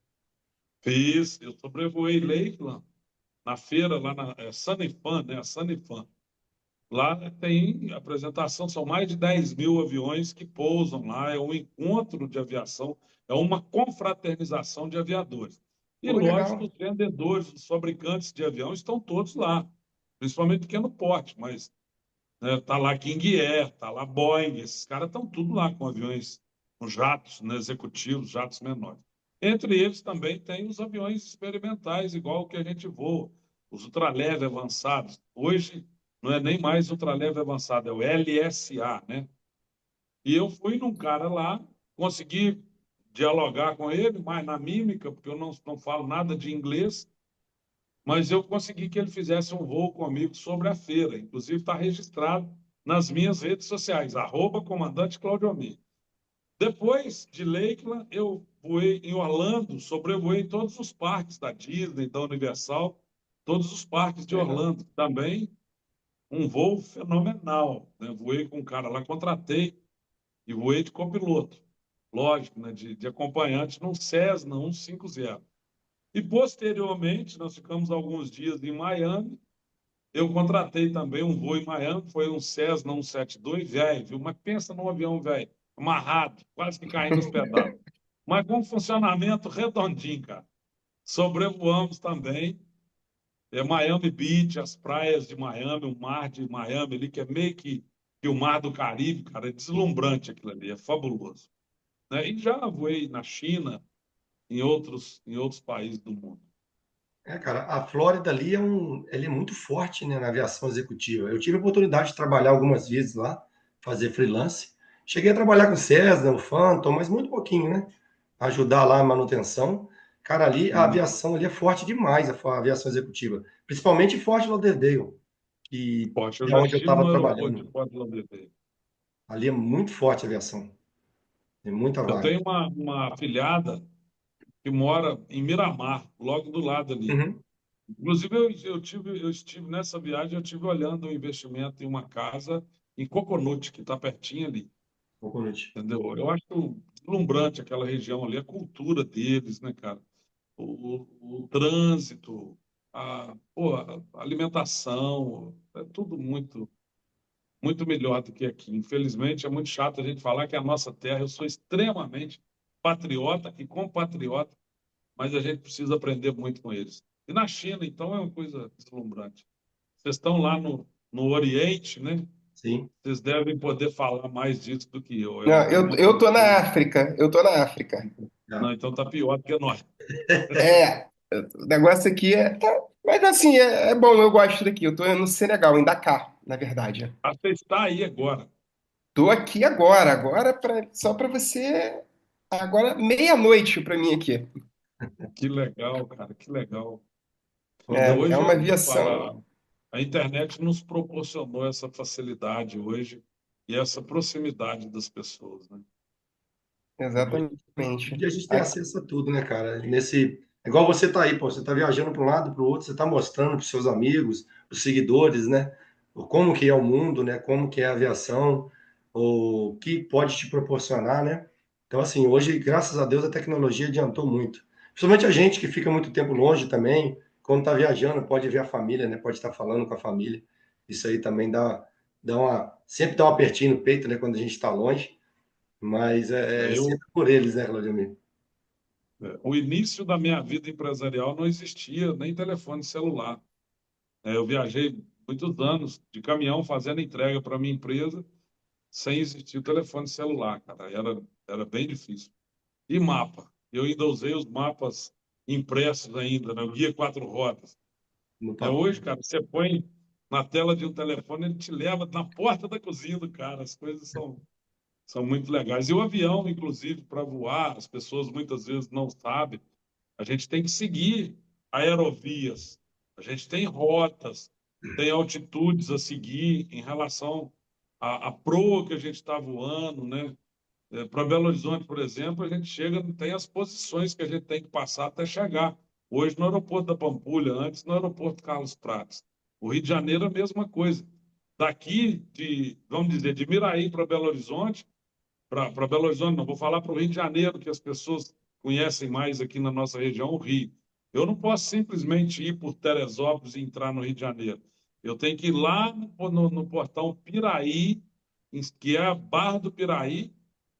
Fiz, eu sobrevoei Lakeland, na feira, lá na Sunnyfan, né? A Sunnyfan. Lá tem apresentação, são mais de 10 mil aviões que pousam lá, é um encontro de aviação, é uma confraternização de aviadores. E, Pô, lógico, legal. os vendedores, os fabricantes de avião estão todos lá, principalmente pequeno porte, mas tá lá King Air, tá lá Boeing, esses caras estão tudo lá com aviões, com jatos, né, executivos, jatos menores. Entre eles também tem os aviões experimentais, igual o que a gente voa, os ultraleve avançados. Hoje não é nem mais ultraleve avançado, é o LSA, né? E eu fui num cara lá, consegui dialogar com ele, mas na mímica, porque eu não falo nada de inglês, mas eu consegui que ele fizesse um voo comigo sobre a feira. Inclusive está registrado nas minhas redes sociais, @comandante Claudio Almir. Depois de Lakeland, eu voei em Orlando, sobrevoei todos os parques da Disney, da Universal, todos os parques de Legal. Orlando. Também um voo fenomenal, né? Voei com um cara lá, contratei e voei de copiloto. Lógico, né? De acompanhante num Cessna 150. E, posteriormente, nós ficamos alguns dias em Miami. Eu contratei também um voo em Miami, foi um Cessna 172, velho, viu? Mas pensa num avião velho, amarrado, quase que caindo nos pedaços. Mas com funcionamento redondinho, cara. Sobrevoamos também Miami Beach, as praias de Miami, o mar de Miami ali, que é meio que o mar do Caribe, cara, é deslumbrante aquilo ali, é fabuloso. Né? E já voei na China, em outros países do mundo. Cara, a Flórida ali ele é muito forte, né, na aviação executiva. Eu tive a oportunidade de trabalhar algumas vezes lá, fazer freelance. Cheguei a trabalhar com Cessna, o Phantom, mas muito pouquinho, né? Ajudar lá a manutenção. Cara, ali a aviação ali é forte demais, a aviação executiva. Principalmente Fort Lauderdale, que Poxa, eu é já onde eu estive estava no aeroporto trabalhando. de Fort Lauderdale. Ali é muito forte a aviação. Tem muita Eu vaga. tenho uma afilhada que mora em Miramar, logo do lado ali. Uhum. Inclusive, eu estive nessa viagem, eu estive olhando o investimento em uma casa em Coconut, que está pertinho ali, Boa noite. entendeu? Eu acho deslumbrante aquela região ali, a cultura deles, né, cara? O trânsito, pô, a alimentação, é tudo muito, muito melhor do que aqui. Infelizmente, é muito chato a gente falar que é a nossa terra. Eu sou extremamente patriota e compatriota, mas a gente precisa aprender muito com eles. E na China, então, é uma coisa deslumbrante. Vocês estão lá no Oriente, né? Sim. Vocês devem poder falar mais disso do que eu. Não, É uma eu tô na cultura. África, eu tô na África. Já. Não, então tá pior do que nós. É, o negócio aqui mas assim, é bom, eu gosto daqui. Eu tô no Senegal, em Dakar, na verdade. Ah, você está aí agora. Tô aqui agora só para você. Agora, meia-noite para mim aqui. Que legal, cara, que legal. Entendeu? É Hoje uma eu vou te falar, aviação, a internet nos proporcionou essa facilidade hoje e essa proximidade das pessoas, né? exatamente. E a gente tem acesso a tudo, né, cara? É igual você tá aí, pô, você tá viajando para um lado, para o outro, você tá mostrando para seus amigos, para os seguidores, né? Como que é o mundo, né? Como que é a aviação, o que pode te proporcionar, né? Então, assim, hoje, graças a Deus, a tecnologia adiantou muito. Principalmente a gente que fica muito tempo longe também, quando tá viajando, pode ver a família, né? Pode estar falando com a família. Isso aí também sempre dá um apertinho no peito, né? Quando a gente está longe, mas É, é Eu, sempre por eles, né, Claudio? o início da minha vida empresarial não existia nem telefone celular. Eu viajei muitos anos de caminhão fazendo entrega para minha empresa sem existir o telefone celular, cara. Era bem difícil. E mapa. Eu ainda usei os mapas impressos ainda, né? O guia quatro rodas. No Hoje, papel. cara, você põe na tela de um telefone, ele te leva na porta da cozinha do cara. As coisas são muito legais. E o avião, inclusive, para voar, as pessoas muitas vezes não sabem. A gente tem que seguir aerovias, a gente tem rotas, tem altitudes a seguir em relação à proa que a gente está voando, né? Para Belo Horizonte, por exemplo, a gente chega, tem as posições que a gente tem que passar até chegar. Hoje no aeroporto da Pampulha, antes no aeroporto Carlos Prates. O Rio de Janeiro, a mesma coisa. Daqui, vamos dizer, de Miraí para Belo Horizonte, para Belo Horizonte, não, vou falar para o Rio de Janeiro, que as pessoas conhecem mais aqui na nossa região, o Rio. Eu não posso simplesmente ir por Teresópolis e entrar no Rio de Janeiro. Eu tenho que ir lá no portão Piraí, que é a Barra do Piraí,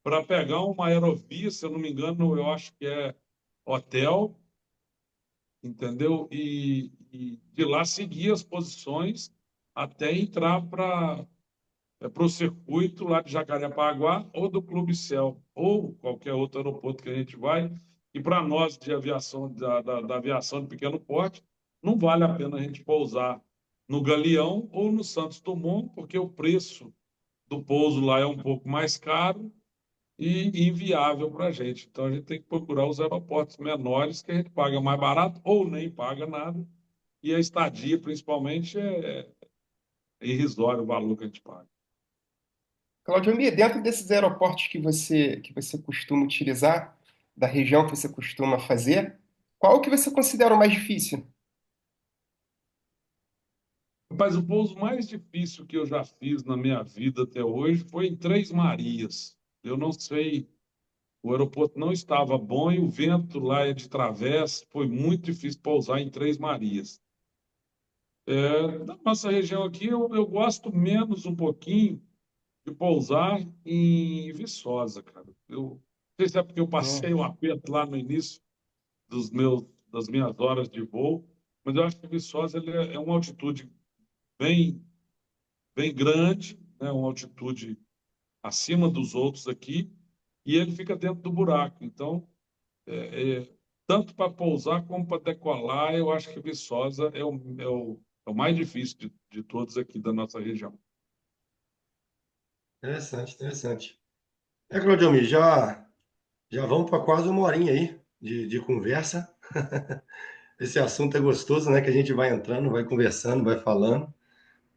para pegar uma aerovia, se eu não me engano, eu acho que é hotel, entendeu? E de lá seguir as posições até entrar para o circuito lá de Jacarepaguá ou do Clube Céu, ou qualquer outro aeroporto que a gente vai. E para nós de aviação, da aviação de pequeno porte, não vale a pena a gente pousar no Galeão ou no Santos Dumont, porque o preço do pouso lá é um pouco mais caro e inviável para a gente. Então, a gente tem que procurar os aeroportos menores, que a gente paga mais barato ou nem paga nada, e a estadia, principalmente, é irrisório o valor que a gente paga. Claudio Mir, dentro desses aeroportos que você costuma utilizar, da região que você costuma fazer, qual que você considera o mais difícil? Mas o pouso mais difícil que eu já fiz na minha vida até hoje foi em Três Marias. Eu não sei, o aeroporto não estava bom e o vento lá é de travessa, foi muito difícil pousar em Três Marias. Da nossa região aqui, eu gosto menos um pouquinho de pousar em Viçosa, cara. Eu não sei se é porque eu passei um aperto lá no início das minhas horas de voo, mas eu acho que Viçosa ele é uma altitude bem, bem grande, né? Uma altitude acima dos outros aqui, e ele fica dentro do buraco. Então, tanto para pousar como para decolar, eu acho que Viçosa é o mais difícil de todos aqui da nossa região. Interessante, interessante. Claudio, já vamos para quase uma horinha aí de conversa. Esse assunto é gostoso, né? Que a gente vai entrando, vai conversando, vai falando,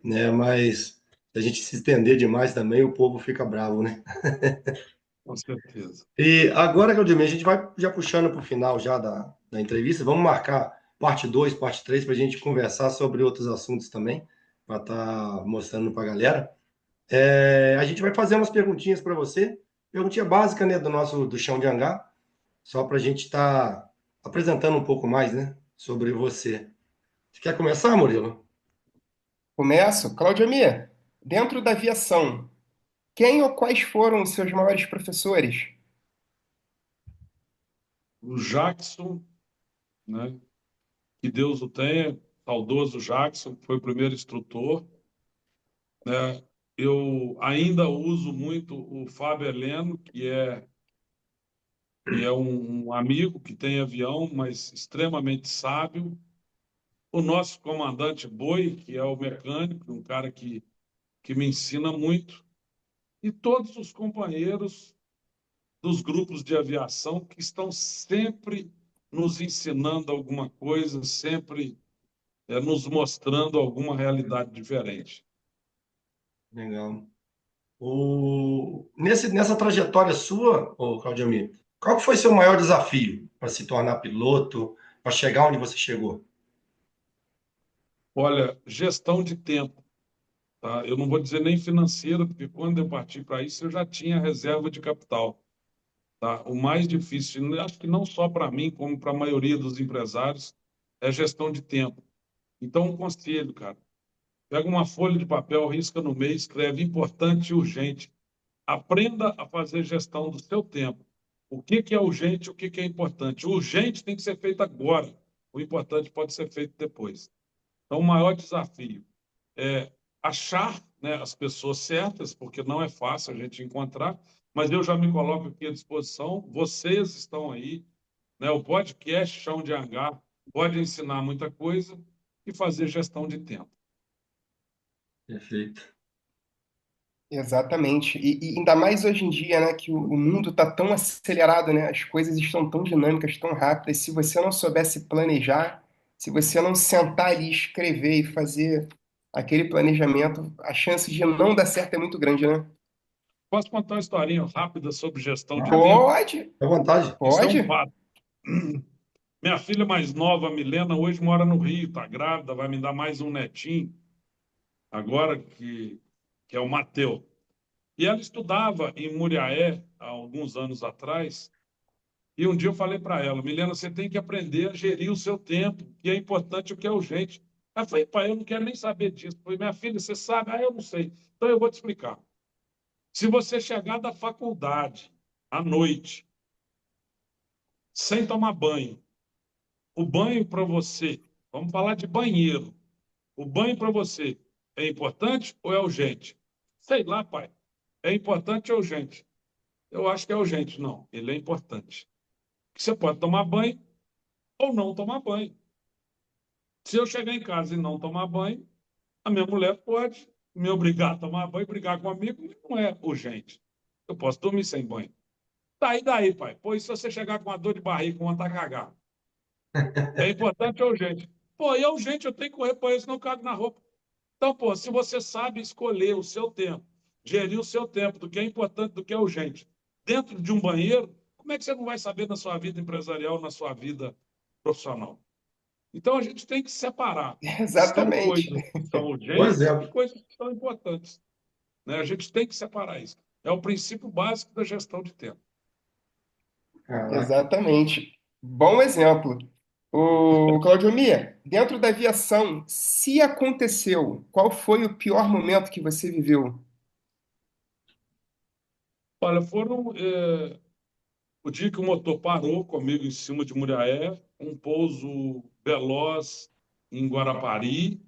né? Mas se a gente se estender demais também, o povo fica bravo, né? Com certeza. E agora, Claudio, a gente vai já puxando para o final já da entrevista. Vamos marcar parte 2, parte 3, para a gente conversar sobre outros assuntos também, para estar mostrando para a galera. A gente vai fazer umas perguntinhas para você. Perguntinha básica, né, do chão de hangar, só para a gente estar apresentando um pouco mais, né, sobre você. Você quer começar, Murilo? Começo. Claudio Mir, dentro da aviação, quem ou quais foram os seus maiores professores? O Jackson, né? Que Deus o tenha, saudoso Jackson, que foi o primeiro instrutor, né? Eu ainda uso muito o Fábio Heleno, que é um amigo que tem avião, mas extremamente sábio. O nosso comandante Boi, que é o mecânico, um cara que me ensina muito. E todos os companheiros dos grupos de aviação que estão sempre nos ensinando alguma coisa, sempre nos mostrando alguma realidade diferente. Legal. Nessa trajetória sua, Claudio, qual que foi seu maior desafio para se tornar piloto, para chegar onde você chegou? Olha, gestão de tempo, tá? Eu não vou dizer nem financeira, porque quando eu parti para isso eu já tinha reserva de capital, tá? O mais difícil, acho que não só para mim, como para a maioria dos empresários, é gestão de tempo. Então, um conselho, cara, pega uma folha de papel, risca no meio, escreve importante e urgente. Aprenda a fazer gestão do seu tempo. O que que é urgente, o que que é importante? O urgente tem que ser feito agora. O importante pode ser feito depois. Então, o maior desafio é achar, né, as pessoas certas, porque não é fácil a gente encontrar, mas eu já me coloco aqui à disposição. Vocês estão aí, né? O podcast Chão de Hangar pode ensinar muita coisa e fazer gestão de tempo. Perfeito. Exatamente. E ainda mais hoje em dia, né, que o mundo está tão acelerado, né, as coisas estão tão dinâmicas, tão rápidas. Se você não soubesse planejar, se você não sentar ali, escrever e fazer aquele planejamento, a chance de não dar certo é muito grande, né? Posso contar uma historinha rápida sobre gestão de Ah, tempo? Pode, à vontade. Isso é um pode. fato. Minha filha mais nova, a Milena, hoje mora no Rio, está grávida, vai me dar mais um netinho, agora que é o Mateu. E ela estudava em Muriaé há alguns anos atrás, e um dia eu falei para ela, Milena, você tem que aprender a gerir o seu tempo, o que é importante e o que é urgente. Ela falou, pai, eu não quero nem saber disso. Eu falei, minha filha, você sabe? Ah, eu não sei. Então eu vou te explicar. Se você chegar da faculdade à noite, sem tomar banho, o banho para você, vamos falar de banheiro, o banho para você é importante ou é urgente? Sei lá, pai. É importante ou urgente? Eu acho que é urgente. Não, ele é importante. que você pode tomar banho ou não tomar banho. Se eu chegar em casa e não tomar banho, a minha mulher pode me obrigar a tomar banho, brigar comigo, não é urgente. Eu posso dormir sem banho. Daí, pai. Pois se você chegar com uma dor de barriga, com vontade de cagar, é importante ou urgente? Pô, e é urgente, eu tenho que correr para isso, senão eu cago na roupa. Então, pô, se você sabe escolher o seu tempo, gerir o seu tempo, do que é importante, do que é urgente, dentro de um banheiro, como é que você não vai saber na sua vida empresarial, na sua vida profissional? Então, a gente tem que separar. São Exatamente. coisas que são Bom urgentes e exemplo. coisas que são importantes, né? A gente tem que separar isso. É o princípio básico da gestão de tempo. Caraca. Exatamente. Bom exemplo. O Claudio Mia, dentro da aviação, se aconteceu, qual foi o pior momento que você viveu? Olha, o dia que o motor parou comigo em cima de Muriaé, um pouso veloz em Guarapari,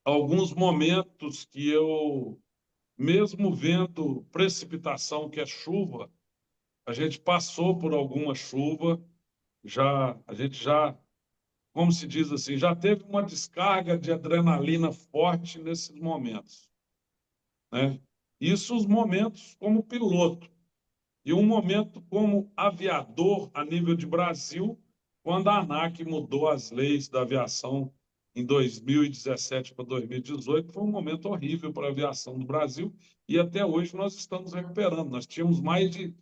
alguns momentos que eu, mesmo vendo precipitação, que é chuva, a gente passou por alguma chuva, a gente já, como se diz assim, já teve uma descarga de adrenalina forte nesses momentos, né? Isso os momentos como piloto. E um momento como aviador a nível de Brasil, quando a ANAC mudou as leis da aviação em 2017 para 2018, foi um momento horrível para a aviação do Brasil e até hoje nós estamos recuperando. Nós tínhamos mais de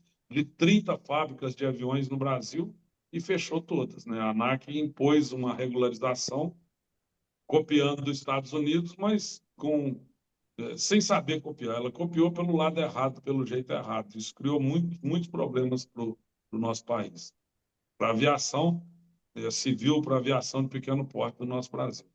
30 fábricas de aviões no Brasil e fechou todas, né? A ANAC impôs uma regularização copiando dos Estados Unidos, mas sem saber copiar. Ela copiou pelo lado errado, pelo jeito errado. Isso criou muitos problemas para o nosso país. Para a aviação civil, para a aviação de pequeno porte do nosso Brasil.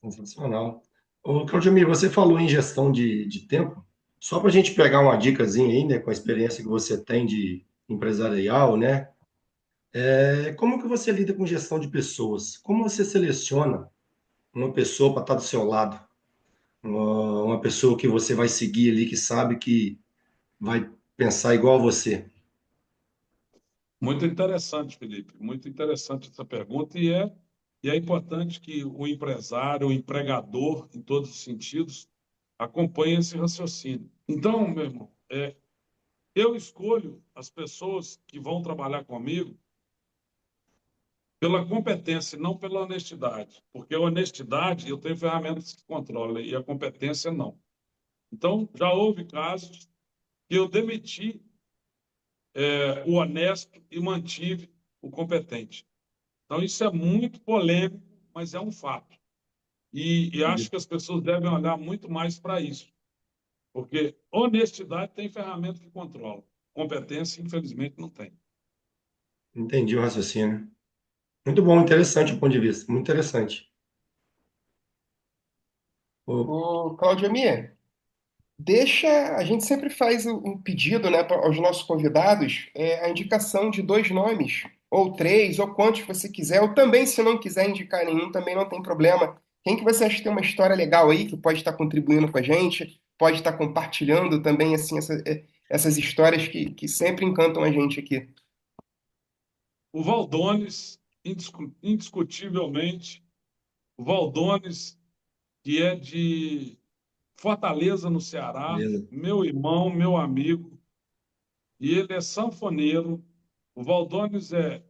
Sensacional. Ô, Claudemir, você falou em gestão de tempo. Só para a gente pegar uma dicasinha aí, né, com a experiência que você tem de empresarial, né? Como que você lida com gestão de pessoas? Como você seleciona uma pessoa para estar do seu lado? Uma pessoa que você vai seguir ali, que sabe que vai pensar igual a você. Muito interessante, Felipe. Muito interessante essa pergunta. E é importante que o empresário, o empregador, em todos os sentidos, acompanhe esse raciocínio. Então, meu irmão, eu escolho as pessoas que vão trabalhar comigo pela competência, não pela honestidade. Porque a honestidade, eu tenho ferramentas que controlam, e a competência, não. Então, já houve casos que eu demiti o honesto e mantive o competente. Então, isso é muito polêmico, mas é um fato. E acho que as pessoas devem olhar muito mais para isso. Porque honestidade tem ferramenta que controla. Competência, infelizmente, não tem. Entendi o raciocínio. Muito bom, interessante o ponto de vista. Muito interessante. Ô, O Claudio Mia, deixa, a gente sempre faz o pedido, né, aos nossos convidados, a indicação de dois nomes, ou três, ou quantos você quiser, ou também, se não quiser indicar nenhum, também não tem problema. Quem que você acha que tem uma história legal aí, que pode estar contribuindo com a gente, pode estar compartilhando também, assim, essas histórias que sempre encantam a gente aqui. O Valdones, indiscutivelmente, o Valdones, que é de Fortaleza, no Ceará, beleza. meu irmão, meu amigo, e ele é sanfoneiro. O Valdones é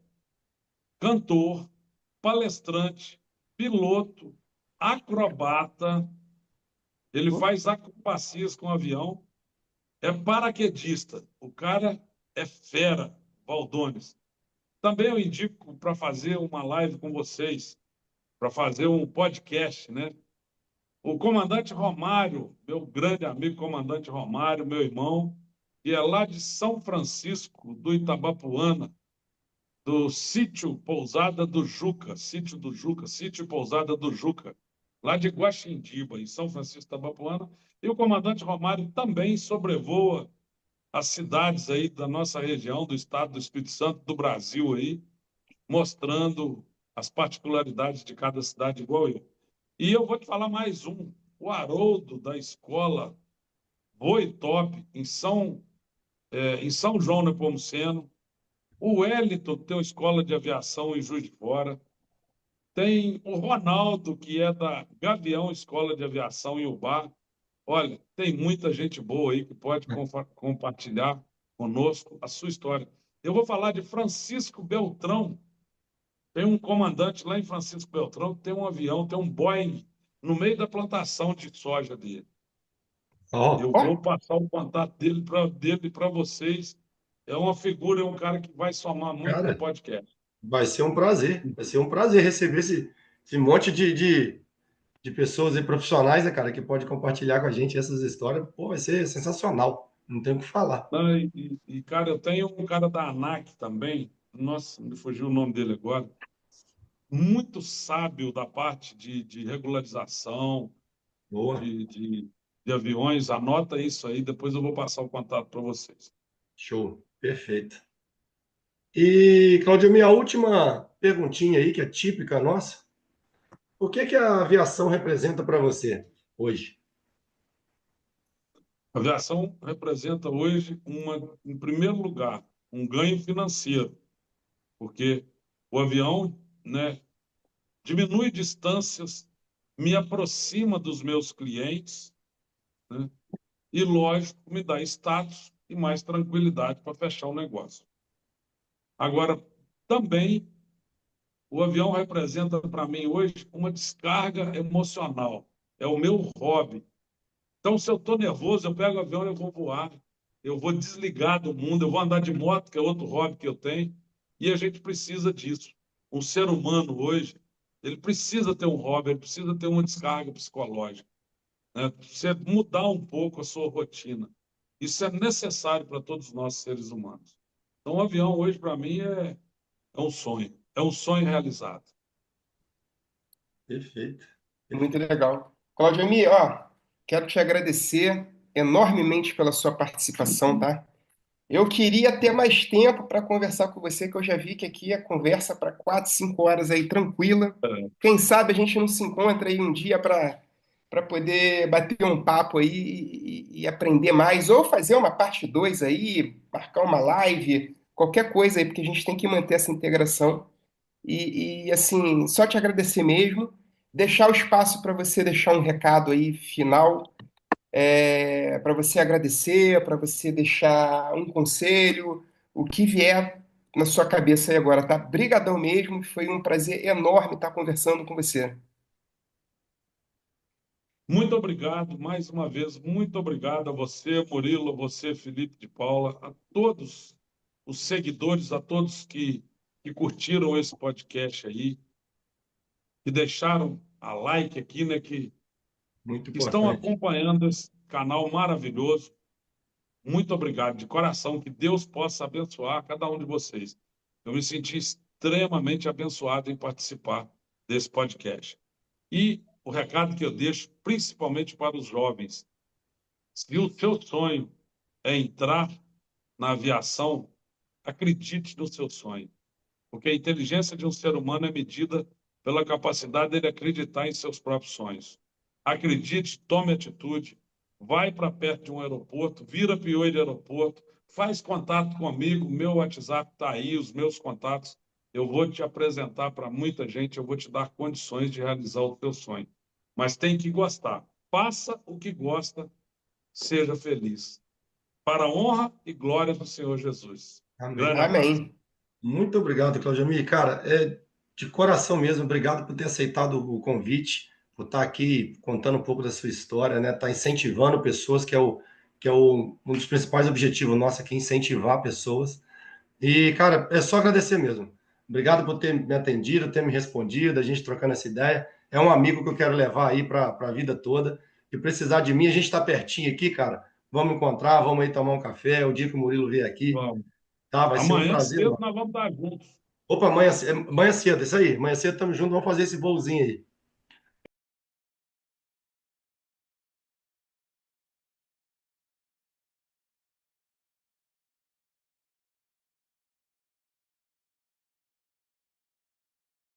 cantor, palestrante, piloto, acrobata, ele faz acrobacias com avião, é paraquedista. O cara é fera, Valdones. Também eu indico para fazer uma live com vocês, para fazer um podcast, né? O comandante Romário, meu grande amigo comandante Romário, meu irmão, que é lá de São Francisco, do Itabapuana, do sítio Pousada do Juca, sítio Pousada do Juca, lá de Guaxindiba, em São Francisco do Itabapuana. E o comandante Romário também sobrevoa as cidades aí da nossa região, do estado do Espírito Santo, do Brasil aí, mostrando as particularidades de cada cidade, igual eu. E eu vou te falar mais um, o Haroldo, da escola Voe Top, em São João Nepomuceno, O Wellington tem uma escola de aviação em Juiz de Fora. Tem o Ronaldo, que é da Gavião Escola de Aviação em Ubá. Olha, tem muita gente boa aí que pode compartilhar conosco a sua história. Eu vou falar de Francisco Beltrão. Tem um comandante lá em Francisco Beltrão que tem um avião, tem um Boeing no meio da plantação de soja dele. Ó, Eu Ó, vou passar o contato dele para vocês. É uma figura, é um cara que vai somar muito no cara, podcast. vai ser um prazer. Vai ser um prazer receber esse monte de pessoas e profissionais, né, cara, que pode compartilhar com a gente essas histórias. Pô, vai ser sensacional. Não tem o que falar. Não, cara, eu tenho um cara da ANAC também, nossa, me fugiu o nome dele agora, muito sábio da parte de regularização Boa. de, de, de aviões. Anota isso aí, depois eu vou passar o contato para vocês. Show. Perfeito. E, Claudio, minha última perguntinha aí, que é típica nossa. O que que a aviação representa para você hoje? A aviação representa hoje, em primeiro lugar, um ganho financeiro, porque o avião, né, diminui distâncias, me aproxima dos meus clientes, né, e, lógico, me dá status e mais tranquilidade para fechar o negócio. Agora, também, o avião representa para mim hoje uma descarga emocional. É o meu hobby. Então, se eu estou nervoso, eu pego o avião e eu vou voar. Eu vou desligar do mundo, eu vou andar de moto, que é outro hobby que eu tenho. E a gente precisa disso. Um ser humano hoje, ele precisa ter um hobby, ele precisa ter uma descarga psicológica, né? Você mudar um pouco a sua rotina. Isso é necessário para todos nós, seres humanos. Então, o avião hoje, para mim, é um sonho. É um sonho realizado. Perfeito. muito Perfeito. legal. Claudio Mi, ó, quero te agradecer enormemente pela sua participação, tá? Eu queria ter mais tempo para conversar com você, que eu já vi que aqui é conversa para 4, 5 horas aí tranquila. É, Quem sabe a gente não se encontra aí um dia para poder bater um papo aí e aprender mais, ou fazer uma parte 2 aí, marcar uma live, qualquer coisa aí, porque a gente tem que manter essa integração. Assim, só te agradecer mesmo, deixar o espaço para você deixar um recado aí final, para você agradecer, para você deixar um conselho, o que vier na sua cabeça aí agora, tá? Brigadão mesmo, foi um prazer enorme estar conversando com você. muito obrigado, mais uma vez, muito obrigado a você, Murilo, a você, Felipe de Paula, a todos os seguidores, a todos que curtiram esse podcast aí, que deixaram a like aqui, né, Muito que estão importante. acompanhando esse canal maravilhoso. Muito obrigado, de coração, que Deus possa abençoar cada um de vocês. Eu me senti extremamente abençoado em participar desse podcast. E o recado que eu deixo, principalmente para os jovens: se o seu sonho é entrar na aviação, acredite no seu sonho, porque a inteligência de um ser humano é medida pela capacidade dele acreditar em seus próprios sonhos. Acredite, tome atitude, vai para perto de um aeroporto, vira peões de aeroporto, faz contato comigo, meu WhatsApp está aí, os meus contatos. Eu vou te apresentar para muita gente, eu vou te dar condições de realizar o teu sonho. Mas tem que gostar. Faça o que gosta, seja feliz. Para a honra e glória do Senhor Jesus. Amém. Grande abraço. Amém. Muito obrigado, Claudio Mi. Cara, é de coração mesmo, obrigado por ter aceitado o convite, por estar aqui contando um pouco da sua história, né? Tá incentivando pessoas, um dos principais objetivos nossos aqui, incentivar pessoas. E, cara, é só agradecer mesmo. Obrigado por ter me atendido, ter me respondido, a gente trocando essa ideia. É um amigo que eu quero levar aí para a vida toda. E precisar de mim, a gente está pertinho aqui, cara. Vamos encontrar, vamos aí tomar um café. O dia que o Murilo vier aqui, Vamos. tá? Vai ser um Amanhã prazer cedo enorme. nós vamos estar juntos. Opa, amanhã cedo, isso aí. Amanhã cedo estamos juntos, vamos fazer esse voozinho aí.